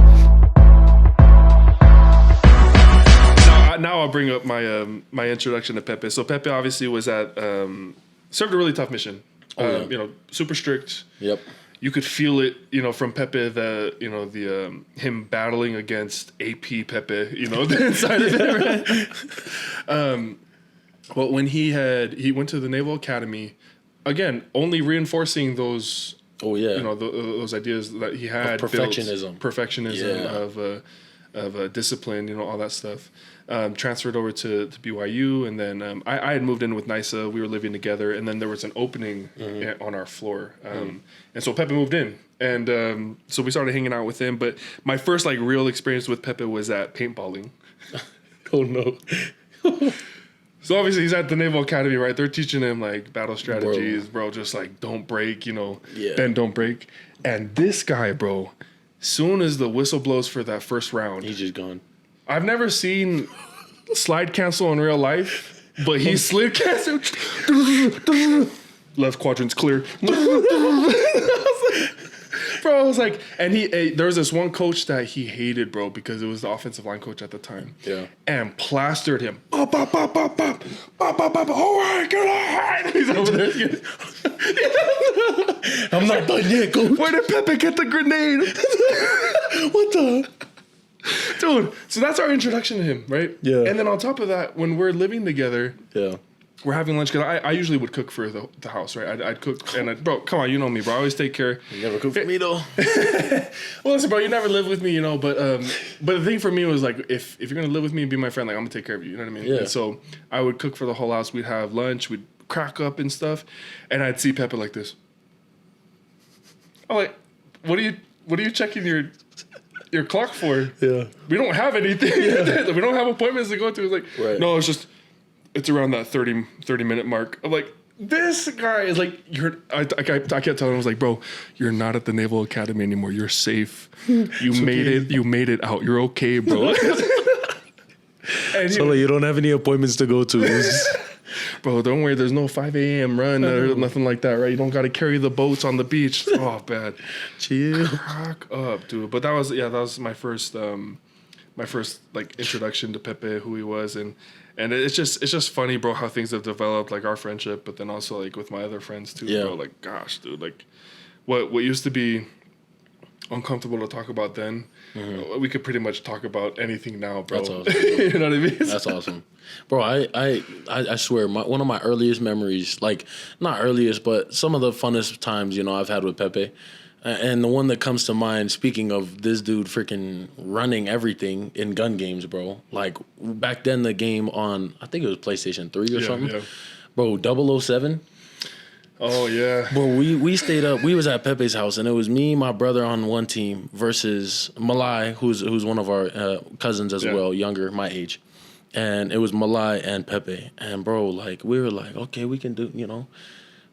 now I'll bring up my introduction to Pepe. So Pepe obviously was at served a really tough mission. You know, super strict. Yep. You could feel it, you know, from Pepe, the him battling against AP Pepe, you know, the inside of it. Right? Well, when he went to the Naval Academy, again, only reinforcing those. Oh yeah. You know, those ideas that he had. Of perfectionism of discipline, you know, all that stuff. Transferred over to BYU, and then I had moved in with Nisa. We were living together, and then there was an opening on our floor, and so Pepe moved in, and so we started hanging out with him. But my first like real experience with Pepe was at paintballing. Oh no! So obviously he's at the Naval Academy, right? They're teaching him like battle strategies, bro. Just like don't break, you know, bend, don't break. And this guy, bro, soon as the whistle blows for that first round, he's just gone. I've never seen slide cancel in real life, but he slid cancel. Left quadrant's clear. Bro, I was like, and there was this one coach that he hated, bro, because it was the offensive line coach at the time. Yeah. And plastered him. Bop, bop, bop, bop, bop, bop, bop, bop. All right, good on. He's over there. I'm not done yet, coach. Where did Pepe get the grenade? What the? Dude, so that's our introduction to him, right? Yeah. And then on top of that, when we're living together, we're having lunch, because I usually would cook for the house, right? I'd cook, and bro, come on, you know me, bro. I always take care. You never cook for me, though. Well, listen, bro, you never lived with me, you know, but the thing for me was, like, if you're going to live with me and be my friend, like, I'm going to take care of you, you know what I mean? Yeah. And so I would cook for the whole house. We'd have lunch. We'd crack up and stuff, and I'd see Pepe like this. I'm like, what are you checking your clock for? Yeah. We don't have anything. Yeah. We don't have appointments to go to. It's like, right. No, it's around that 30 minute mark. I'm like, this guy is like, I kept telling him, I was like, bro, you're not at the Naval Academy anymore. You're safe. You made it. You made it out. You're okay, bro. So you don't have any appointments to go to. Bro, don't worry. There's no 5 a.m. run or nothing like that, right? You don't got to carry the boats on the beach. Oh, bad. Chill. Crack up, dude. But that was my first like introduction to Pepe, who he was, and it's just funny, bro, how things have developed, like our friendship, but then also like with my other friends too, bro. Like, gosh, dude, like what used to be uncomfortable to talk about then, we could pretty much talk about anything now, bro. That's awesome. You know what I mean? That's awesome, bro. I swear, one of my earliest memories, like not earliest, but some of the funnest times, you know, I've had with Pepe. And the one that comes to mind, speaking of this dude freaking running everything in gun games, bro. Like, back then, the game on, I think it was PlayStation 3 or something. Yeah. Bro, 007. Oh, yeah. Bro, we stayed up. We was at Pepe's house, and it was me, my brother on one team versus Malai, who's one of our cousins as well, younger, my age. And it was Malai and Pepe. And, bro, like, we were like, okay, we can do, you know.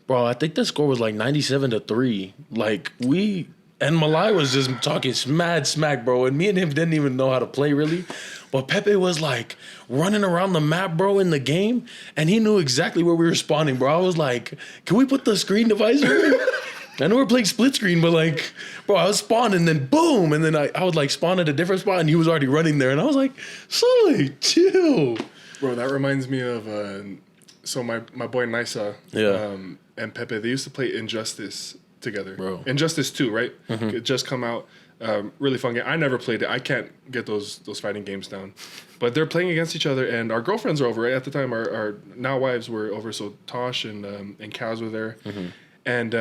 Bro, I think the score was like 97-3. Like, and Malai was just talking mad smack, bro. And me and him didn't even know how to play, really. But Pepe was like running around the map, bro, in the game. And he knew exactly where we were spawning, bro. I was like, can we put the screen divisor? I know we're playing split screen, but like, bro, I was spawning, then boom. And then I would like spawn at a different spot, and he was already running there. And I was like, Sully, chill. Bro, that reminds me of, so my boy Nisa. Yeah. And Pepe, they used to play Injustice together. Bro. Injustice 2, right? It just come out. Really fun game. I never played it. I can't get those fighting games down. But they're playing against each other, and our girlfriends are over. Right? At the time, our now wives were over. So Tosh and Kaz were there, and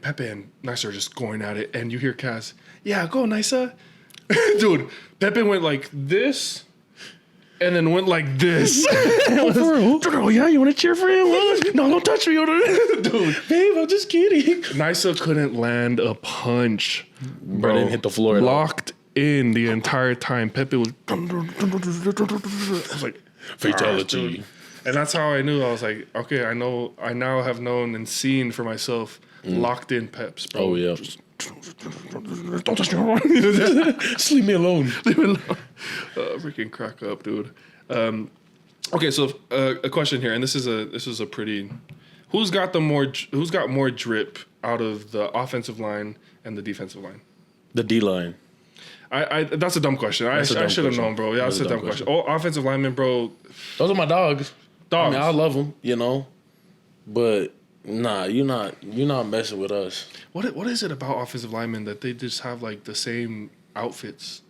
Pepe and Nisa are just going at it. And you hear Kaz, "Yeah, go Nisa." Dude, Pepe went like this. And then went like this. Oh, yeah, you want to cheer for him? No, don't touch me. Dude, babe, I'm just kidding. Nisa couldn't land a punch. Bro, didn't hit the floor. Locked in the entire time. Pepe was... I was like... Fatality. And that's how I knew. I was like, okay, I now have known and seen for myself locked in Peps, bro. Oh, yeah. Don't touch me. Just leave me alone. Leave me alone. Freaking crack up, dude. Okay, so a question here, and this is a pretty. Who's got more drip out of the offensive line and the defensive line? The D line. I that's a dumb question. I should have known, bro. Yeah, that's a dumb question. Oh, offensive linemen, bro. Those are my dogs. Dogs. I mean, I love them, but nah, you're not messing with us. What is it about offensive linemen that they just have like the same outfits,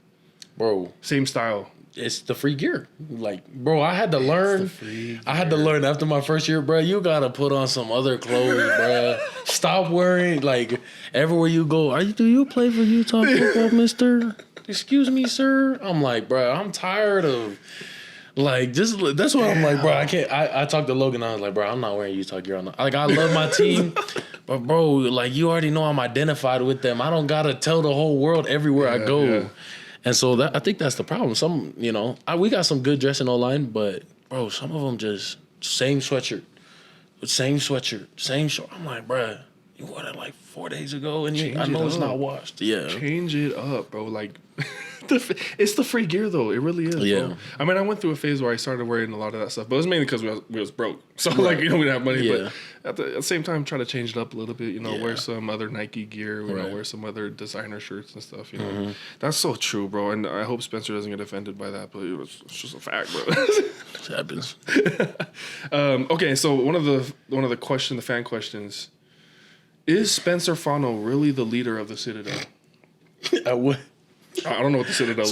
bro? Same style. It's the free gear. Like, bro, I had to learn. I had to learn after my first year, bro. You gotta put on some other clothes, bro. Stop wearing like everywhere you go. Do you play for Utah football, Mister? Excuse me, sir. I'm like, bro, I'm tired of. Like, just that's why I'm like, bro, I can't. I talked to Logan. I was like, bro, I'm not wearing Utah gear. Like, I love my team, but bro, like, you already know I'm identified with them. I don't gotta tell the whole world everywhere I go. Yeah. And so I think that's the problem. Some, we got some good dressing O-line, but bro, some of them just same sweatshirt, same short. I'm like, bro, you wore that like 4 days ago, and I know it's not washed. Yeah, change it up, bro. Like. It's the free gear though. It really is. Yeah. Bro. I mean, I went through a phase where I started wearing a lot of that stuff, but it was mainly because we was broke. So like, we didn't have money. Yeah. But at the same time, try to change it up a little bit. Wear some other Nike gear. Wear some other designer shirts and stuff. That's so true, bro. And I hope Spencer doesn't get offended by that, but it's just a fact, bro. It happens. Okay, so one of the fan questions: is Spencer Fano really the leader of the Citadel? What? I don't know what the Citadel is.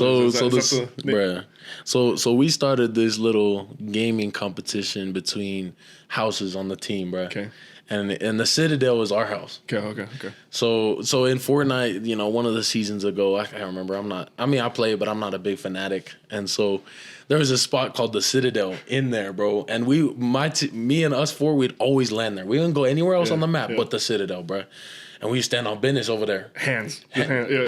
So we started this little gaming competition between houses on the team, bruh. Okay. And the Citadel is our house. Okay. So in Fortnite, one of the seasons ago, I can't remember. I play, but I'm not a big fanatic. And so there was a spot called the Citadel in there, bro. And me and us four, we'd always land there. We wouldn't go anywhere else on the map but the Citadel, bruh. And we stand on business over there. Hands.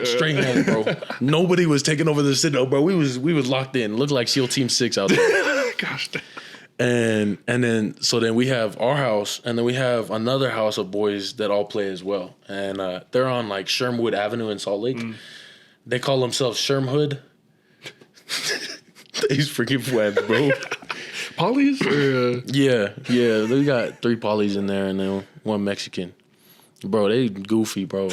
Straight hands, bro. Nobody was taking over the Citadel, bro. We was locked in. Looked like SEAL Team 6 out there. Gosh. And then we have our house, and then we have another house of boys that all play as well. And they're on like Shermwood Avenue in Salt Lake. They call themselves Shermhood. These freaking flags, bro. Polys? Yeah. They got 3 polys in there and then 1 Mexican. Bro, they goofy, bro.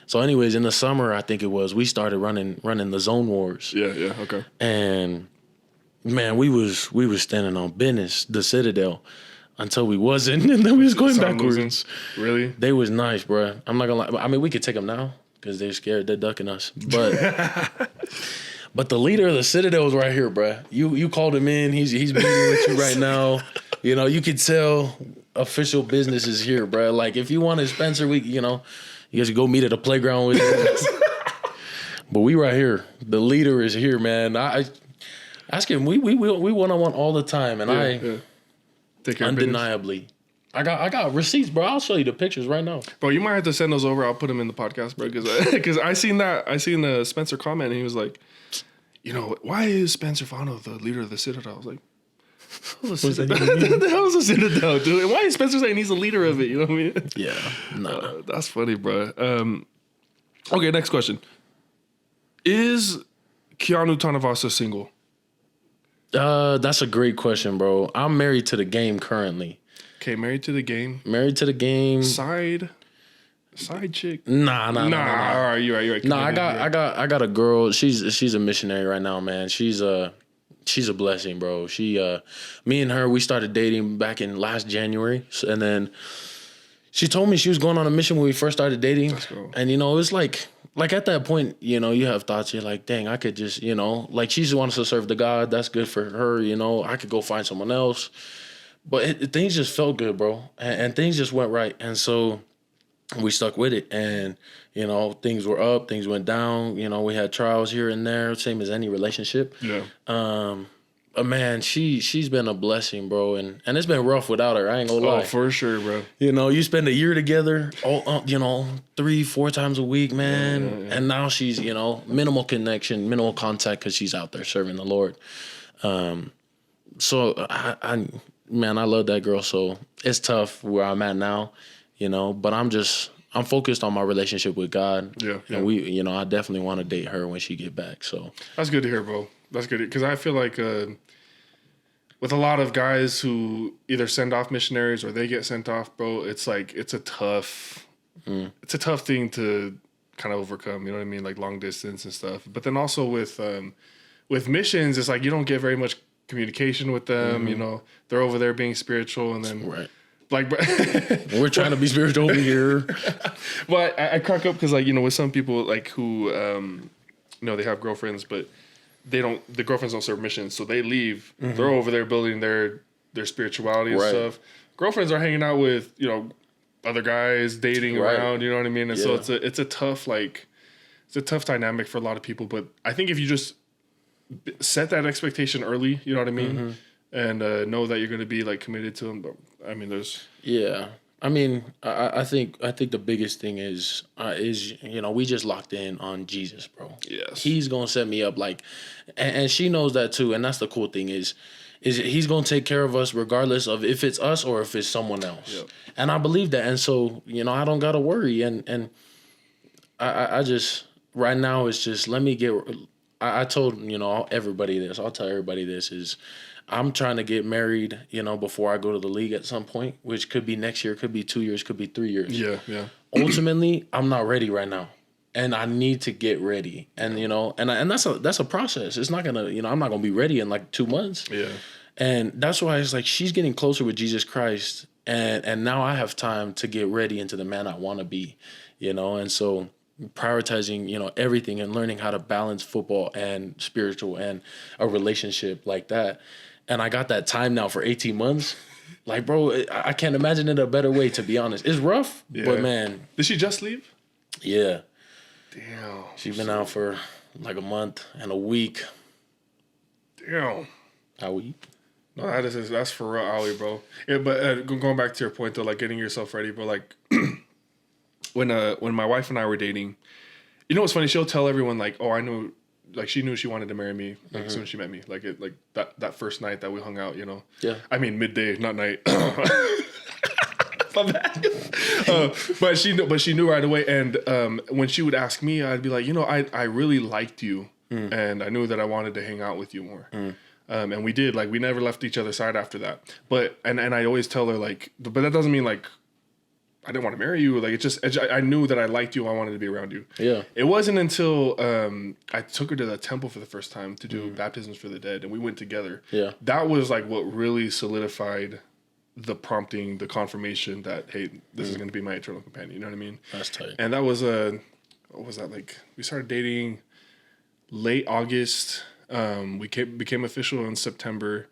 So anyways, in the summer, I think it was, we started running the zone wars. Yeah, okay. And man, we was standing on business, the Citadel, until we wasn't, and then we was going backwards. Losing. Really? They was nice, bro. I'm not gonna lie. I mean, we could take them now because they're scared. They're ducking us. But the leader of the Citadel is right here, bro. You called him in. He's meeting with you right now. You could tell official business is here, bro. Like, if you wanted Spencer, you guys could go meet at a playground with us. But we right here. The leader is here, man. I ask him. We one-on-one all the time, and Take care undeniably. I got receipts, bro. I'll show you the pictures right now. Bro, you might have to send those over. I'll put them in the podcast, bro. Because I seen the Spencer comment, and he was like, why is Spencer Fano the leader of the Citadel? I was like, what the hell is a Citadel, dude? And why is Spencer saying he's the leader of it? You know what I mean? Yeah. Nah. That's funny, bro. Okay, next question. Is Keanu Tanuvasa single? That's a great question, bro. I'm married to the game currently. Okay, married to the game. Married to the game. Side chick. Nah. All right, you're right. Nah, I got a girl. She's a missionary right now, man. She's a blessing, bro. Me and her, we started dating back in last January, and then she told me she was going on a mission when we first started dating. And it was like like at that point, you know, you have thoughts. You're like, dang, I could just, you know, like she just wants to serve the God. That's good for her. You know, I could go find someone else. But things just felt good, bro. And things just went right. And so we stuck with it. And, you know, things were up, things went down. You know, we had trials here and there, same as any relationship. Yeah. But man, she's been a blessing, bro, and it's been rough without her. I ain't gonna lie. Oh, for sure, bro. You know, you spend a year together, you know, 3-4 times a week, man, and now she's, you know, minimal connection, minimal contact because she's out there serving the Lord. So I love that girl. So it's tough where I'm at now, you know, but I'm focused on my relationship with God. Yeah. And we, you know, I definitely want to date her when she get back. So that's good to hear, bro. That's good because I feel like with a lot of guys who either send off missionaries or they get sent off, bro, it's like it's a tough thing to kind of overcome. You know what I mean? Like long distance and stuff. But then also with missions, it's like you don't get very much communication with them. Mm-hmm. You know, they're over there being spiritual, and then right. Like, we're trying to be spiritual over here. But I crack up because, like, you know, with some people like who, you know, they have girlfriends, but the girlfriends don't serve missions, so they leave. Mm-hmm. They're over there building their spirituality and stuff. Girlfriends are hanging out with, you know, other guys, dating around. You know what I mean? And so it's a tough dynamic for a lot of people. But I think if you just set that expectation early, you know what I mean, mm-hmm. and know that you're going to be like committed to them. But I mean, I think the biggest thing is you know, we just locked in on Jesus, bro. Yes, he's gonna set me up like, and she knows that too. And that's the cool thing is he's gonna take care of us regardless of if it's us or if it's someone else. Yep. And I believe that, and so you know, I don't gotta worry. And I just right now it's just let me get. I told, you know, everybody this. I'll tell everybody this is. I'm trying to get married, you know, before I go to the league at some point, which could be next year, could be 2 years, could be 3 years. Yeah. Ultimately, I'm not ready right now, and I need to get ready. And you know, and that's a process. It's not gonna, you know, I'm not gonna be ready in like 2 months. Yeah. And that's why it's like she's getting closer with Jesus Christ, and now I have time to get ready into the man I want to be, you know, and so prioritizing, you know, everything and learning how to balance football and spiritual and a relationship like that. And I got that time now for 18 months. Like, bro, I can't imagine it a better way, to be honest. It's rough, but man. Did she just leave? Yeah. Damn. She's been out for like a month and a week. Damn. A week? No, that's for real, Ali, bro. Yeah, but going back to your point, though, like getting yourself ready, bro, like when my wife and I were dating, you know what's funny? She'll tell everyone, like, oh, I know. Like she knew she wanted to marry me like as soon as she met me. Like that first night that we hung out, you know. Yeah. I mean midday, not night. But she knew right away. And when she would ask me, I'd be like, you know, I really liked you, and I knew that I wanted to hang out with you more. And we did. Like we never left each other's side after that. But and I always tell her like, but that doesn't mean like I didn't want to marry you. Like it's just I knew that I liked you. I wanted to be around you. Yeah. It wasn't until I took her to the temple for the first time to do baptisms for the dead, and we went together. Yeah. That was like what really solidified the prompting, the confirmation that hey, this is going to be my eternal companion. You know what I mean? That's tight. And that was what was that like? We started dating late August. We became official in September.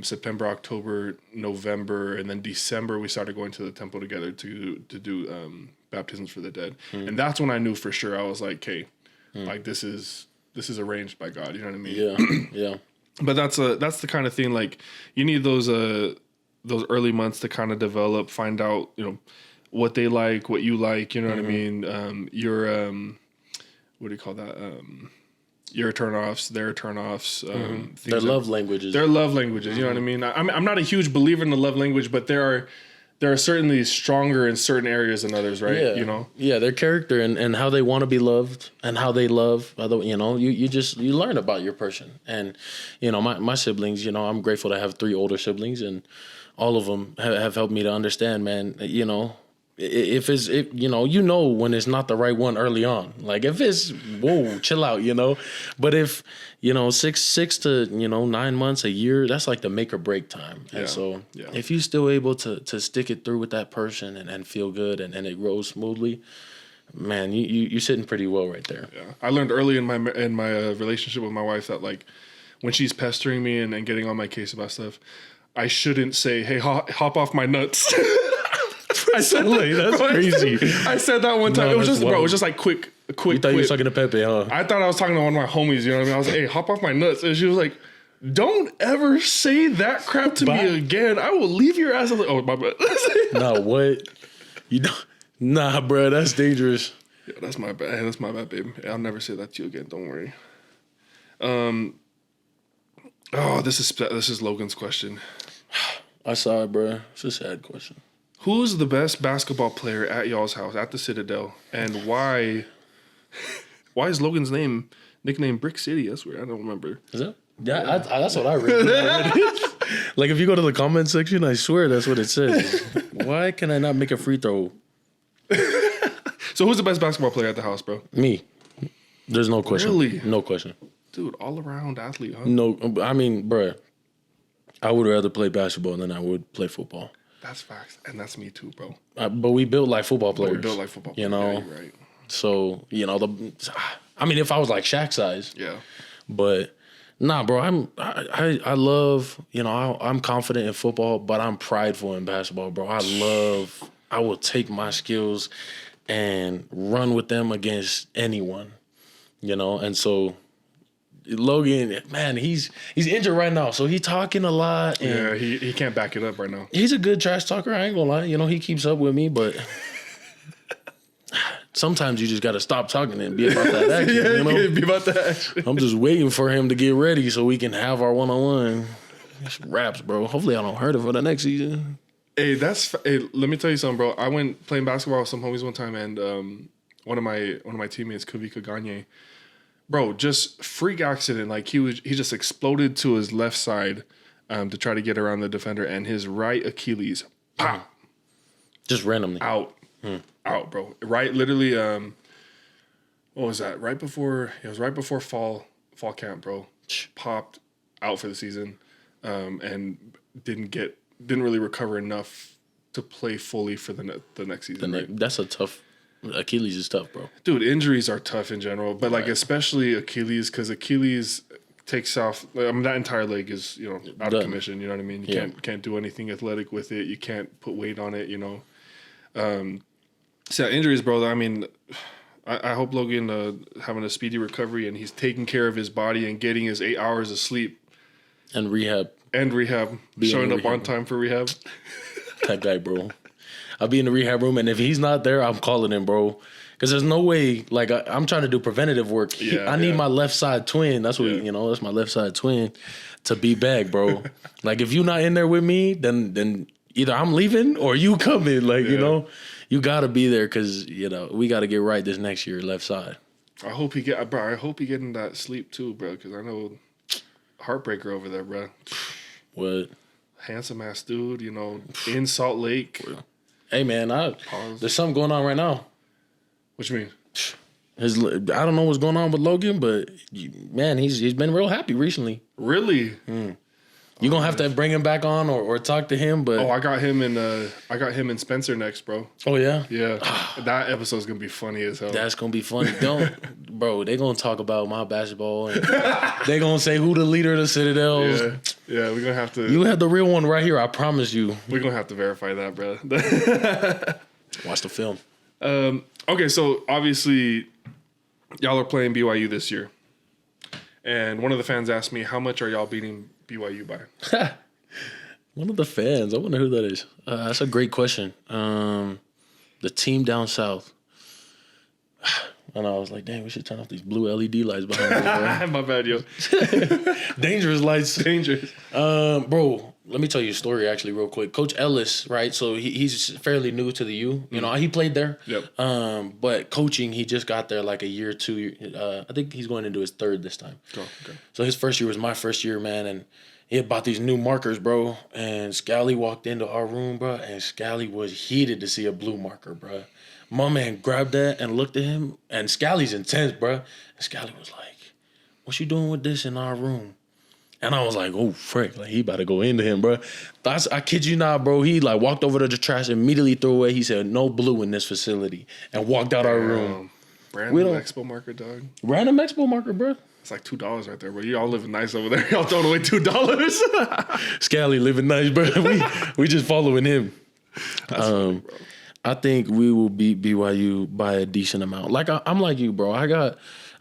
September, October, November, and then December we started going to the temple together to do baptisms for the dead. And that's when I knew for sure. I was like, hey, like this is arranged by God, you know what I mean? Yeah. But that's the kind of thing, like you need those early months to kind of develop, find out, you know, what they like, what you like, you know what I mean? Your what do you call that? Your turnoffs, their turnoffs. Their love languages. Their love languages. You know what I mean? I'm not a huge believer in the love language, but there are certainly stronger in certain areas than others, right? Yeah. You know? Yeah, their character and how they want to be loved and how they love. You know, you learn about your person. And, you know, my siblings, you know, I'm grateful to have 3 older siblings, and all of them have helped me to understand, man, you know, if you know when it's not the right one early on, like if it's whoa, chill out, you know, but if you know 6 to 9 months, a year, that's like the make or break time. And so if you're still able to stick it through with that person and feel good and it grows smoothly, Man, you're sitting pretty well right there. Yeah, I learned early in my relationship with my wife that like when she's pestering me and getting on my case about stuff, I shouldn't say, "Hey, hop off my nuts." I said that's crazy. I said that one time. No, it was just wild. bro. It was just like quick. You thought you were talking to Pepe, huh? I thought I was talking to one of my homies. You know what I mean? I was like, "Hey, hop off my nuts," and she was like, "Don't ever say that crap to me again. I will leave your ass." I was like, "Oh, my bad." Nah, what? You don't? Nah, bro, that's dangerous. Yeah, that's my bad. That's my bad, babe. I'll never say that to you again. Don't worry. Oh, this is Logan's question. I saw it, bro. It's a sad question. Who's the best basketball player at y'all's house at the Citadel, and why? Why is Logan's nickname Brick City? That's weird. I don't remember. Is that? Yeah, that's what I read. Like if you go to the comment section, I swear that's what it says. Why can I not make a free throw? So who's the best basketball player at the house, bro? Me. There's no question. Really? No question. Dude, all around athlete, huh? No, I mean, bro, I would rather play basketball than I would play football. That's facts, and that's me too, bro. But we built like football players. We built like football players. You know, yeah, you're right. So I mean, if I was like Shaq size, yeah. But nah, bro, I love, I'm confident in football, but I'm prideful in basketball, bro. I will take my skills and run with them against anyone, and so Logan, man, he's injured right now, so he's talking a lot. And yeah, he can't back it up right now. He's a good trash talker, I ain't gonna lie. He keeps up with me, but sometimes you just gotta stop talking and be about that action. Be about that action. I'm just waiting for him to get ready so we can have our one-on-one. It's raps, bro. Hopefully I don't hurt it for the next season. Hey, let me tell you something, bro. I went playing basketball with some homies one time, and one of my teammates, Kavika Gagne, bro, just freak accident. Like he just exploded to his left side to try to get around the defender, and his right Achilles, pop, just randomly out, bro. Right, literally. What was that? Right before fall camp, bro. Popped out for the season, and didn't really recover enough to play fully for the next season. That's a tough. Achilles is tough, bro. Dude, injuries are tough in general, but like especially Achilles, because Achilles takes off. That entire leg is out of commission. You know what I mean? You can't do anything athletic with it. You can't put weight on it. So injuries, bro. I mean, I hope Logan having a speedy recovery and he's taking care of his body and getting his 8 hours of sleep and rehab. Showing up on time for rehab. That guy, bro. I'll be in the rehab room, and if he's not there, I'm calling him, bro. Because there's no way, like, I'm trying to do preventative work. I need my left side twin. That's what, that's my left side twin to be back, bro. Like, if you're not in there with me, then either I'm leaving or you coming. Like, you got to be there because, we got to get right this next year, left side. I hope he getting that sleep too, bro, because I know heartbreaker over there, bro. What? Handsome ass dude, in Salt Lake. Hey man, there's something going on right now. What you mean? I don't know what's going on with Logan, but man, he's been real happy recently. Really? You're gonna have to bring him back on or talk to him, but I got him in Spencer next, bro. Oh yeah? Yeah. That episode's gonna be funny as hell. That's gonna be funny. Bro, they gonna talk about my basketball and they gonna say who the leader of the Citadels. Yeah, we're gonna have to. You have the real one right here, I promise you. We're gonna have to verify that, bro. Watch the film. Okay, so obviously y'all are playing BYU this year. And one of the fans asked me, how much are y'all beating BYU by? One of the fans. I wonder who that is. That's a great question. The team down south. And I was like, damn, we should turn off these blue LED lights behind us, bro. My bad, yo. Dangerous lights. Dangerous. Bro, let me tell you a story actually real quick. Coach Ellis, right? So he's fairly new to the U. He played there. Yep. But coaching, he just got there like a year or two. I think he's going into his third this time. Oh, okay. So his first year was my first year, man, and he had bought these new markers, bro. And Scally walked into our room, bro, and Scally was heated to see a blue marker, bro. My man grabbed that and looked at him, and Scally's intense, bro. And Scally was like, what you doing with this in our room? And I was like, oh, frick, like he about to go into him, bro. I kid you not, bro. He like walked over to the trash, immediately threw away. He said, no blue in this facility, and walked out our room. Random expo marker, dog. Random expo marker, bro. It's like $2 right there, bro. Y'all living nice over there. Y'all throwing away $2. Scally living nice, bro. We just following him. That's funny, bro. I think we will beat BYU by a decent amount. Like I'm like you, bro.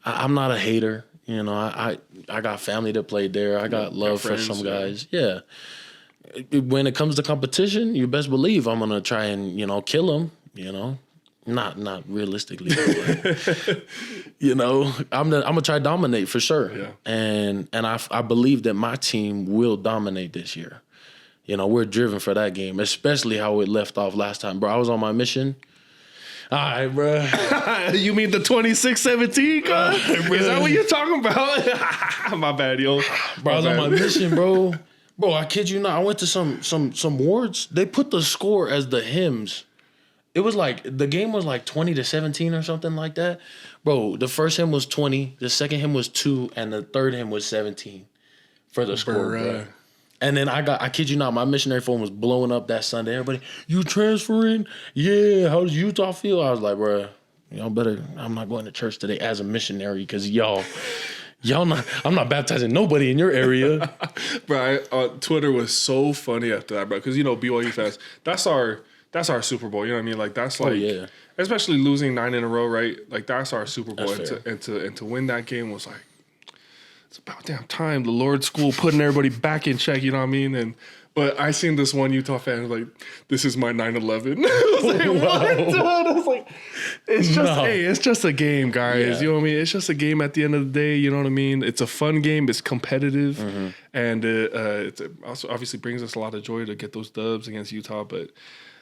I'm not a hater. You know, I got family that played there. I got love for some guys. Yeah. When it comes to competition, you best believe I'm gonna try and kill them. You know, not realistically. But, you know, I'm gonna try to dominate for sure. Yeah. And I believe that my team will dominate this year. You know, we're driven for that game, especially how it left off last time, bro. I was on my mission. All right, bro. You mean the 26-17, is that what you're talking about? My bad, yo. Bro, I was on my mission, bro. Bro, I kid you not. I went to some wards. They put the score as the hymns. It was like the game was like 20-17 or something like that. Bro, the first hymn was 20, the second hymn was 2, and the third hymn was 17 for the score, bro. And then I kid you not, my missionary phone was blowing up that Sunday. Everybody, you transferring? Yeah. How does Utah feel? I was like, bro, I'm not going to church today as a missionary because I'm not baptizing nobody in your area. Bro, Twitter was so funny after that, bro. Because, BYU fans, that's our Super Bowl. You know what I mean? Like, that's like, especially losing 9 in a row, right? Like, that's our Super Bowl. And to win that game was like, it's about damn time. The Lord School putting everybody back in check, you know what I mean? But I seen this one Utah fan like, this is my 9/11. I was like, what? Dude? I was like, it's just a game, guys. Yeah. You know what I mean? It's just a game at the end of the day, you know what I mean? It's a fun game. It's competitive. Mm-hmm. And it also obviously brings us a lot of joy to get those dubs against Utah. But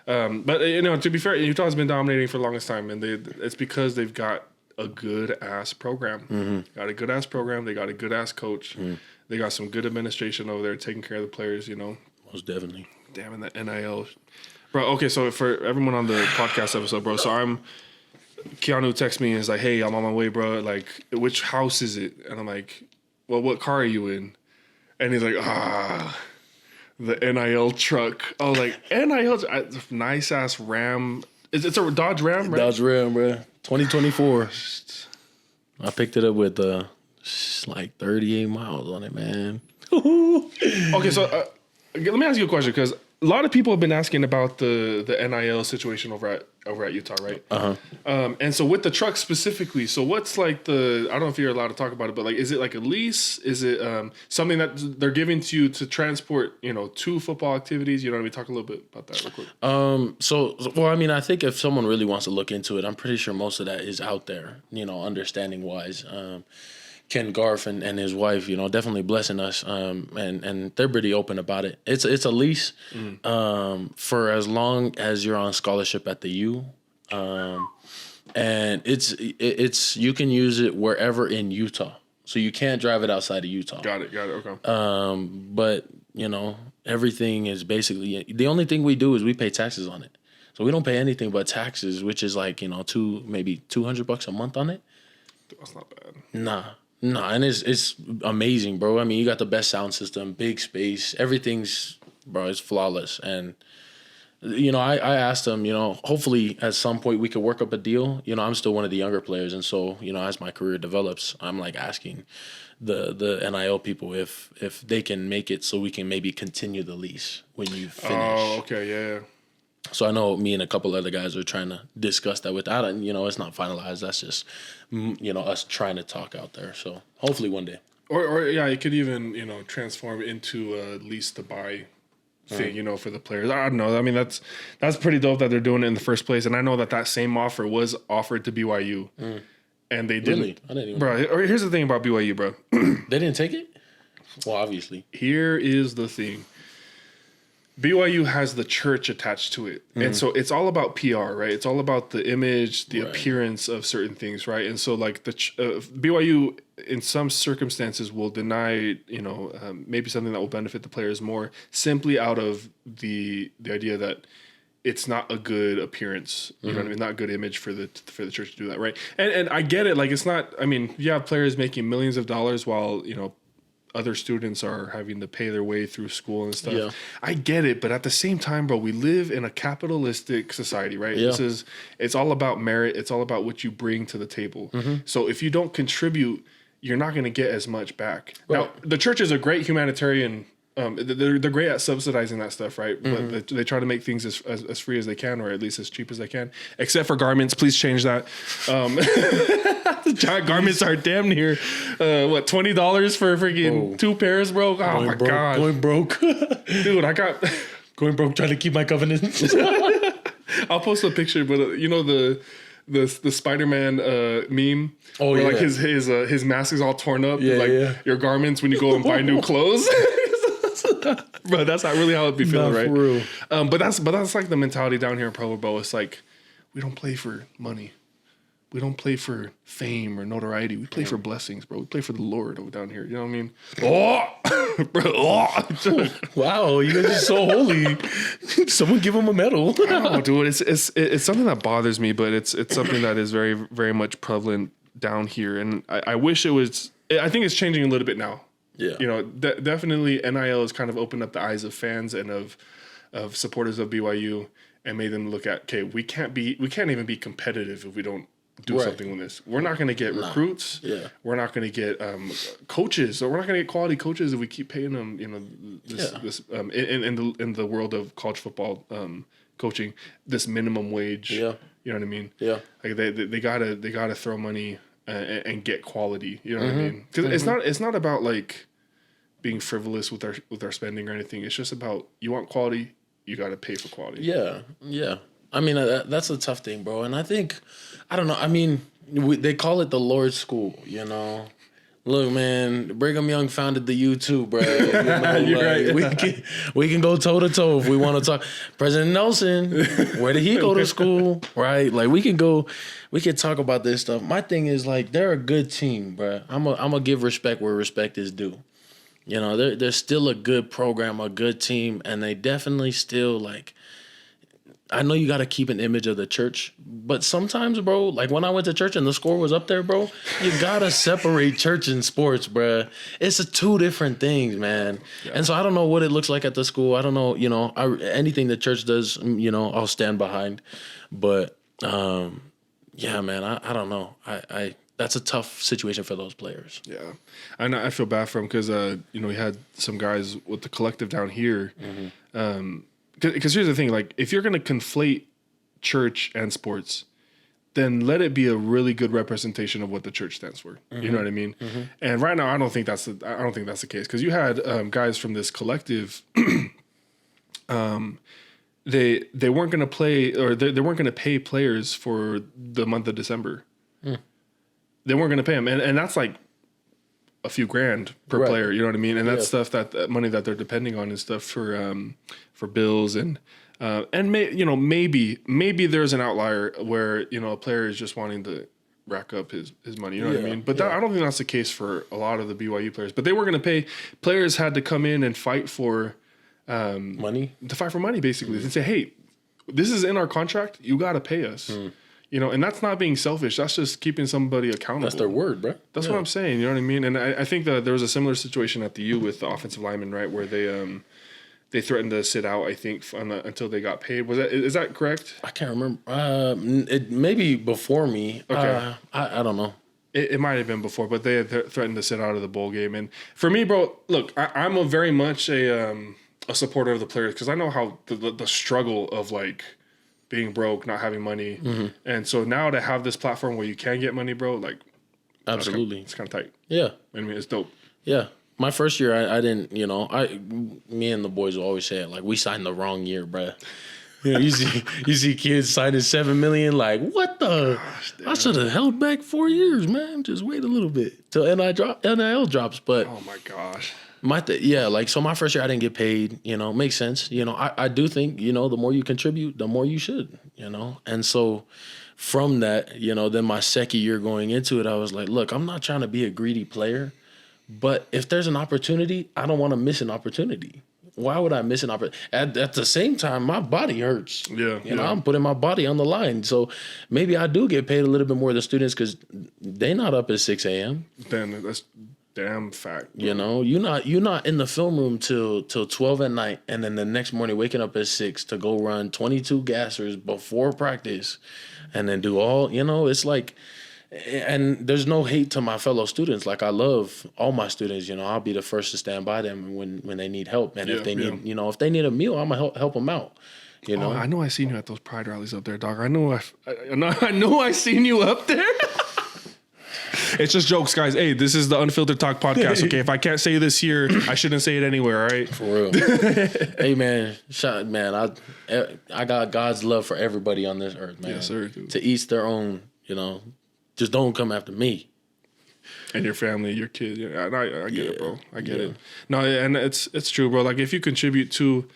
to be fair, Utah's been dominating for the longest time. And it's because they've got a good ass program. Mm-hmm. Got a good ass program. They got a good ass coach. Mm-hmm. They got some good administration over there taking care of the players, Most definitely. Damn, and the NIL. Bro, okay, so for everyone on the podcast episode, bro, so Keanu texts me and is like, hey, I'm on my way, bro. Like, which house is it? And I'm like, well, what car are you in? And he's like, the NIL truck. I was like, NIL, nice ass Ram. It's a Dodge Ram, right? Dodge Ram, bro. 2024. I picked it up with like 38 miles on it, man. Okay, so let me ask you a question, because a lot of people have been asking about the NIL situation over at Utah, right? Uh-huh. And so with the truck specifically, so what's like I don't know if you're allowed to talk about it, but like, is it like a lease? Is it something that they're giving to you to transport, to football activities? You know what I mean? Talk a little bit about that real quick. Well, I mean, I think if someone really wants to look into it, I'm pretty sure most of that is out there, understanding wise. Ken Garf and his wife, definitely blessing us, and they're pretty open about it. It's a lease for as long as you're on scholarship at the U, and it's you can use it wherever in Utah, so you can't drive it outside of Utah. Got it. Okay. But everything is basically the only thing we do is we pay taxes on it, so we don't pay anything but taxes, which is like maybe $200 a month on it. That's not bad. Nah, and it's amazing, bro. I mean, you got the best sound system, big space, everything's, bro, it's flawless. And, I asked him, hopefully at some point we could work up a deal. I'm still one of the younger players. And so, as my career develops, I'm like asking the NIL people if they can make it so we can maybe continue the lease when you finish. Oh, okay, yeah. So I know me and a couple other guys are trying to discuss that with that. And, it's not finalized. That's just, us trying to talk out there. So hopefully one day. Or it could even, transform into a lease to buy thing, for the players. I don't know. I mean, that's pretty dope that they're doing it in the first place. And I know that same offer was offered to BYU. And they didn't. Really? I didn't even know. Bro, here's the thing about BYU, bro. They didn't take it? Well, obviously. Here is the thing. BYU has the church attached to it. Mm-hmm. And so it's all about PR, right? It's all about the image, the appearance of certain things, right? And so like BYU in some circumstances will deny, maybe something that will benefit the players more simply out of the idea that it's not a good appearance, you know what I mean? Not a good image for the church to do that, right? And I get it. Like, it's not, I mean, you have players making millions of dollars while, other students are having to pay their way through school and stuff. Yeah. I get it, but at the same time, bro, we live in a capitalistic society, right? Yeah. It's all about merit. It's all about what you bring to the table. So if you don't contribute, you're not going to get as much back. Right. Now, the church is a great humanitarian. They're great at subsidizing that stuff, right? But they try to make things as free as they can, or at least as cheap as they can, except for garments. Please change that. Garments are damn near $20 for freaking 2 pairs, bro. Oh my god, going broke, dude. I got going broke trying to keep my covenants. I'll post a picture, but you know the Spider-Man meme. Oh, where yeah. Like his mask is all torn up. Your garments when you go and buy new clothes. Bro, that's not really how it'd be feeling, right? For real. But that's like the mentality down here in Provo, bro. It's like we don't play for money. We don't play for fame or notoriety. We play for blessings, bro. We play for the Lord over down here. You know what I mean? Oh, bro. Oh. Wow, you guys are so holy. Someone give him a medal. I don't know, dude. It's something that bothers me, but it's something that is very, very much prevalent down here. And I wish it was. I think it's changing a little bit now. Yeah. You know, definitely NIL has kind of opened up the eyes of fans and of supporters of BYU and made them look at, okay, we can't even be competitive if we don't do something with this. We're not going to get recruits. Yeah. We're not going to get coaches, or we're not going to get quality coaches if we keep paying them, you know, this in the world of college football coaching, this minimum wage. Yeah. You know what I mean? Yeah. Like they gotta throw money and get quality. You know what I mean? Because it's not about like being frivolous with our spending or anything. It's just about, you want quality, you got to pay for quality. Yeah, yeah. I mean, that's a tough thing, bro. And I think, I don't know. I mean, they call it the Lord's School, you know. Look, man, Brigham Young founded the U too, bro. You know, You're right. We can go toe to toe if we want to talk. President Nelson, where did he go to school? Right? Like we can talk about this stuff. My thing is like, they're a good team, bro. I'm gonna give respect where respect is due. You know, they're still a good program, a good team, and they definitely still like. I know you got to keep an image of the church, but sometimes, bro, like when I went to church and the score was up there, bro, you got to separate church and sports, bro. It's two different things, man. Yeah. And so I don't know what it looks like at the school. I don't know, you know, anything the church does, you know, I'll stand behind. But, yeah, man, I don't know. That's a tough situation for those players. Yeah. And I feel bad for them because, you know, we had some guys with the collective down here. Because here's the thing, like, if you're going to conflate church and sports, then let it be a really good representation of what the church stands for. You know what I mean? And right now, I don't think that's the case, because you had guys from this collective. They weren't going to play, or they weren't going to pay players for the month of December. They weren't going to pay them, and that's like a few grand per player. You know what I mean? And that's stuff that money that they're depending on is stuff for bills and maybe there's an outlier where, you know, a player is just wanting to rack up his money. You know what I mean? But I don't think that's the case for a lot of the BYU players. But they were going to pay. Players had to come in and fight for money. To fight for money, basically, and say, hey, this is in our contract. You got to pay us. You know, and that's not being selfish. That's just keeping somebody accountable. That's their word, bro. That's what I'm saying. You know what I mean? And I think that there was a similar situation at the U with the offensive linemen, right, where they threatened to sit out, I think, until they got paid. Is that correct? I can't remember. It maybe before me. Okay. I don't know. It might have been before, but they had threatened to sit out of the bowl game. And for me, bro, look, I'm very much a supporter of the players, because I know how the struggle of like being broke, not having money, and so now to have this platform where you can get money, bro, like absolutely, it's kind of tight. Yeah, I mean, it's dope. Yeah. My first year, I didn't, you know, me and the boys will always say it, like, we signed the wrong year, bruh. You know, you see kids signing $7 million, like, what the? Gosh, I should have held back 4 years, man. Just wait a little bit till NIL drops. But oh my gosh, so my first year I didn't get paid. You know, makes sense. You know, I do think, you know, the more you contribute, the more you should. You know, and so from that, you know, then my second year going into it, I was like, look, I'm not trying to be a greedy player. But if there's an opportunity, I don't want to miss an opportunity. Why would I miss an opportunity? At the same time, my body hurts. Yeah. You know, I'm putting my body on the line. So maybe I do get paid a little bit more than students because they're not up at 6 a.m. Then damn fact. Bro. You know, you're not in the film room till 12 at night, and then the next morning waking up at 6 to go run 22 gassers before practice, and then do all. You know, it's like, and there's no hate to my fellow students. Like, I love all my students. You know, I'll be the first to stand by them when they need help, and if they need, you know, if they need a meal, I'm gonna help them out. You know, I know I seen you at those pride rallies up there, dog. I know I seen you up there. It's just jokes, guys. Hey, this is the Unfiltered Talk podcast. Okay, if I can't say this here, I shouldn't say it anywhere. All right, for real. Hey, man, I got God's love for everybody on this earth, man. Yes, sir. Dude. To each their own. You know, just don't come after me. And your family, your kids. Yeah, I get it, bro. I get it. No, and it's true, bro. Like, if you contribute to,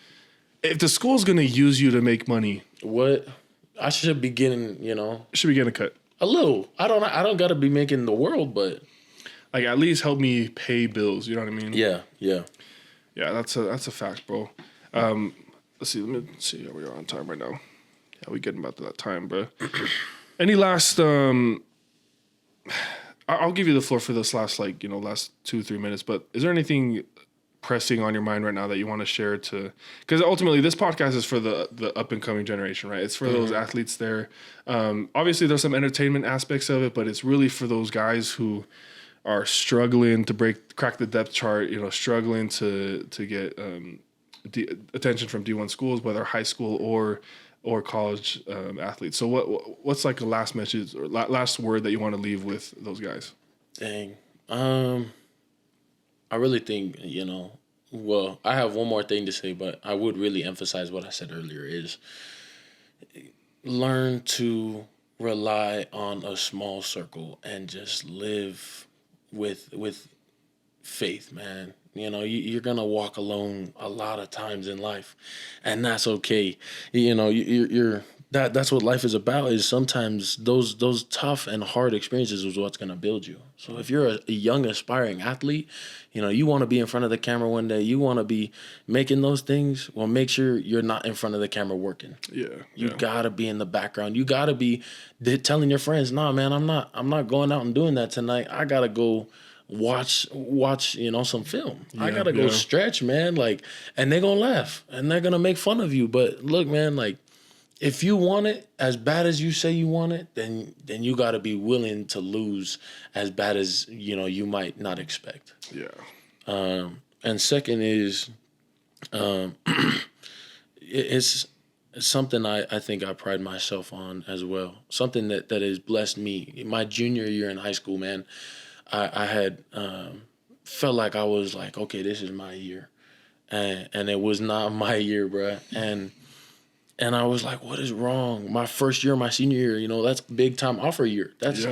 if the school's gonna use you to make money, what I should be getting, you know, a cut. A little. I don't gotta be making the world, but like, at least help me pay bills. You know what I mean? Yeah. That's a fact, bro. Let's see. Let me see how we are on time right now. Yeah, we getting about to that time, bro. Any last? I'll give you the floor for this last 2-3 minutes. But is there anything pressing on your mind right now that you want to share to, because ultimately this podcast is for the up and coming generation, right? It's for those athletes there. Obviously there's some entertainment aspects of it, but it's really for those guys who are struggling to crack the depth chart, you know, struggling to get attention from D1 schools, whether high school or college athletes. So what's like a last message or last word that you want to leave with those guys? Dang. I really think, you know, well, I have one more thing to say, but I would really emphasize what I said earlier is learn to rely on a small circle and just live with faith, man. You know, you're going to walk alone a lot of times in life, and that's okay. You know, that's what life is about, is sometimes those tough and hard experiences is what's going to build you. So if you're a young aspiring athlete, you know, you want to be in front of the camera one day, you want to be making those things, well, make sure you're not in front of the camera working. You got to be in the background. You got to be telling your friends, nah, man, I'm not going out and doing that tonight. I got to go watch, you know, some film. I got to go stretch, man. Like, and they're going to laugh and they're going to make fun of you. But look, man, like, if you want it as bad as you say you want it, then you got to be willing to lose as bad as, you know, you might not expect. Yeah. And second is, it's something I think I pride myself on as well. Something that has blessed me. My junior year in high school, man, I had felt like I was like, okay, this is my year, and it was not my year, bro. And I was like, what is wrong? My first year, my senior year, you know, that's big time offer year. That's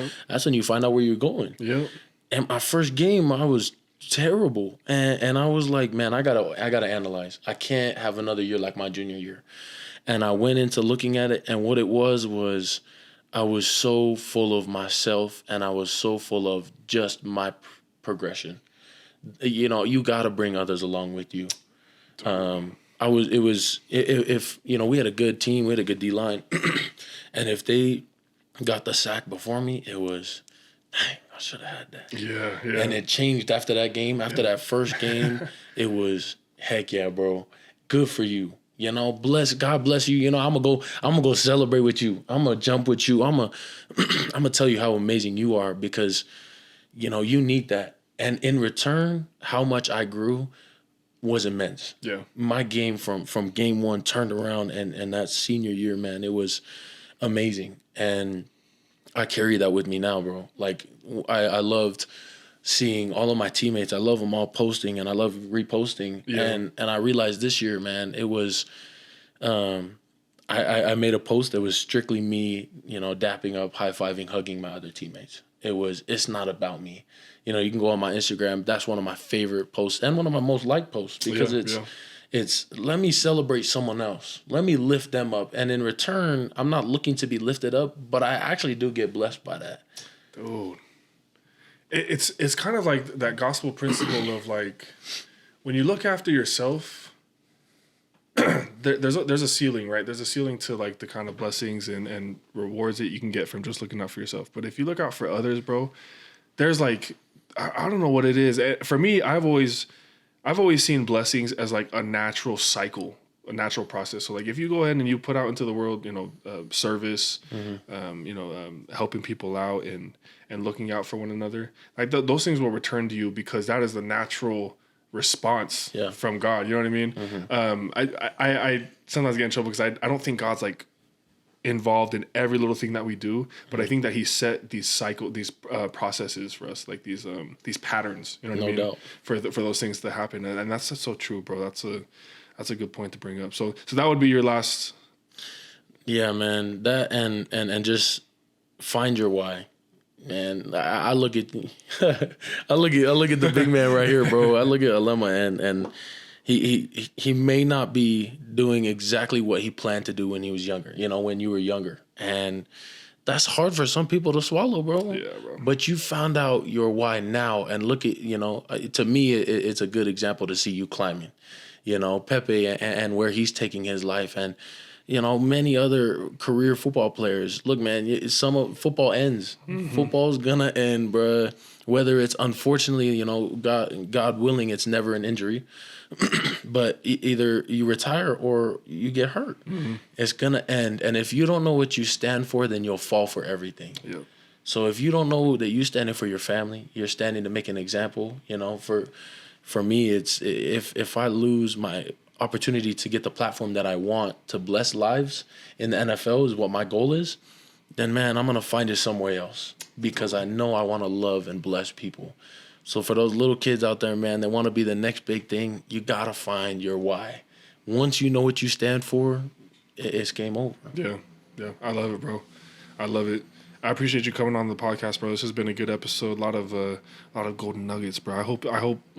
when you find out where you're going. Yeah. And my first game, I was terrible, and I was like, man, I gotta analyze. I can't have another year like my junior year. And I went into looking at it, and what it was I was so full of myself, and I was so full of just my progression. You know, you gotta bring others along with you. If you know, we had a good team, we had a good D line, and if they got the sack before me, it was, dang, I should have had that. Yeah. And it changed after that game. After that first game, it was, heck yeah, bro, good for you. You know, God bless you. You know, I'm gonna go celebrate with you. I'm gonna jump with you. I'm gonna tell you how amazing you are, because, you know, you need that. And in return, how much I grew was immense. Yeah. My game from game one turned around, and that senior year, man, it was amazing. And I carry that with me now, bro. Like, I loved seeing all of my teammates. I love them all posting, and I love reposting. Yeah. And I realized this year, man, it was, I made a post that was strictly me, you know, dapping up, high-fiving, hugging my other teammates. It's not about me. You know, you can go on my Instagram. That's one of my favorite posts and one of my most liked posts, because it's let me celebrate someone else. Let me lift them up. And in return, I'm not looking to be lifted up, but I actually do get blessed by that. Dude. It's kind of like that gospel principle of, like, when you look after yourself, there's a ceiling, right? There's a ceiling to, like, the kind of blessings and rewards that you can get from just looking out for yourself. But if you look out for others, bro, there's, like, I don't know what it is. For me, I've always seen blessings as like a natural cycle, a natural process. So like if you go ahead and you put out into the world, service, helping people out and looking out for one another, like those things will return to you because that is the natural response from God. You know what I mean? I sometimes get in trouble because I don't think God's like involved in every little thing that we do, but I think that he set these processes for us, like these patterns, you know what I mean? Doubt. For those things to happen. And that's so true, bro. That's a good point to bring up. So that would be your last. Yeah, man, that and just find your why. And I look at I look at the big man right here, bro. I look at Alema and he may not be doing exactly what he planned to do when he was younger, when you were younger. And that's hard for some people to swallow, bro. Yeah, bro. But you found out your why now, and look at, to me, it's a good example to see you climbing, Pepe and where he's taking his life. And, many other career football players. Look, man, football ends. Mm-hmm. Football's gonna end, bruh. Whether it's unfortunately, God willing, it's never an injury. But either you retire or you get hurt. Mm-hmm. It's gonna end. And if you don't know what you stand for, then you'll fall for everything. Yep. So if you don't know that you're standing for your family, you're standing to make an example. For me, it's if I lose my opportunity to get the platform that I want to bless lives in the NFL is what my goal is, then man, I'm gonna find it somewhere else because I know I want to love and bless people. So for those little kids out there, man, that want to be the next big thing, you gotta find your why. Once you know what you stand for, it's game over. Yeah, I love it, bro. I love it. I appreciate you coming on the podcast, bro. This has been a good episode. A lot of golden nuggets, bro. I hope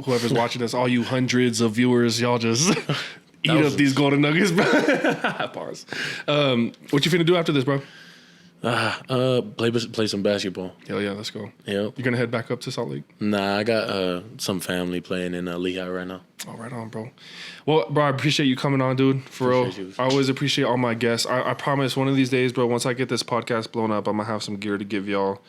whoever's watching this, all you hundreds of viewers, y'all just eat up these golden nuggets, bro. Pause. What you finna do after this, bro? Play some basketball. Hell yeah, let's go. Yep. You gonna head back up to Salt Lake? Nah, I got some family playing in Lehigh right now. Oh, right on, bro. Well, bro, I appreciate you coming on, dude. For real. I always appreciate all my guests. I promise one of these days, bro, once I get this podcast blown up, I'm gonna have some gear to give y'all.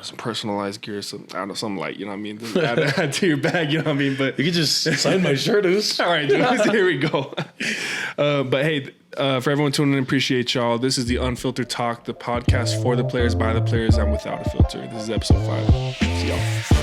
Some personalized gear, something light, you know what I mean? Add to your bag, you know what I mean? But you could just sign my shirt, dude. All right, dude. Here we go. But hey, for everyone tuning in, appreciate y'all. This is the Unfiltered Talk, the podcast for the players, by the players, and without a filter. This is episode 5. See y'all.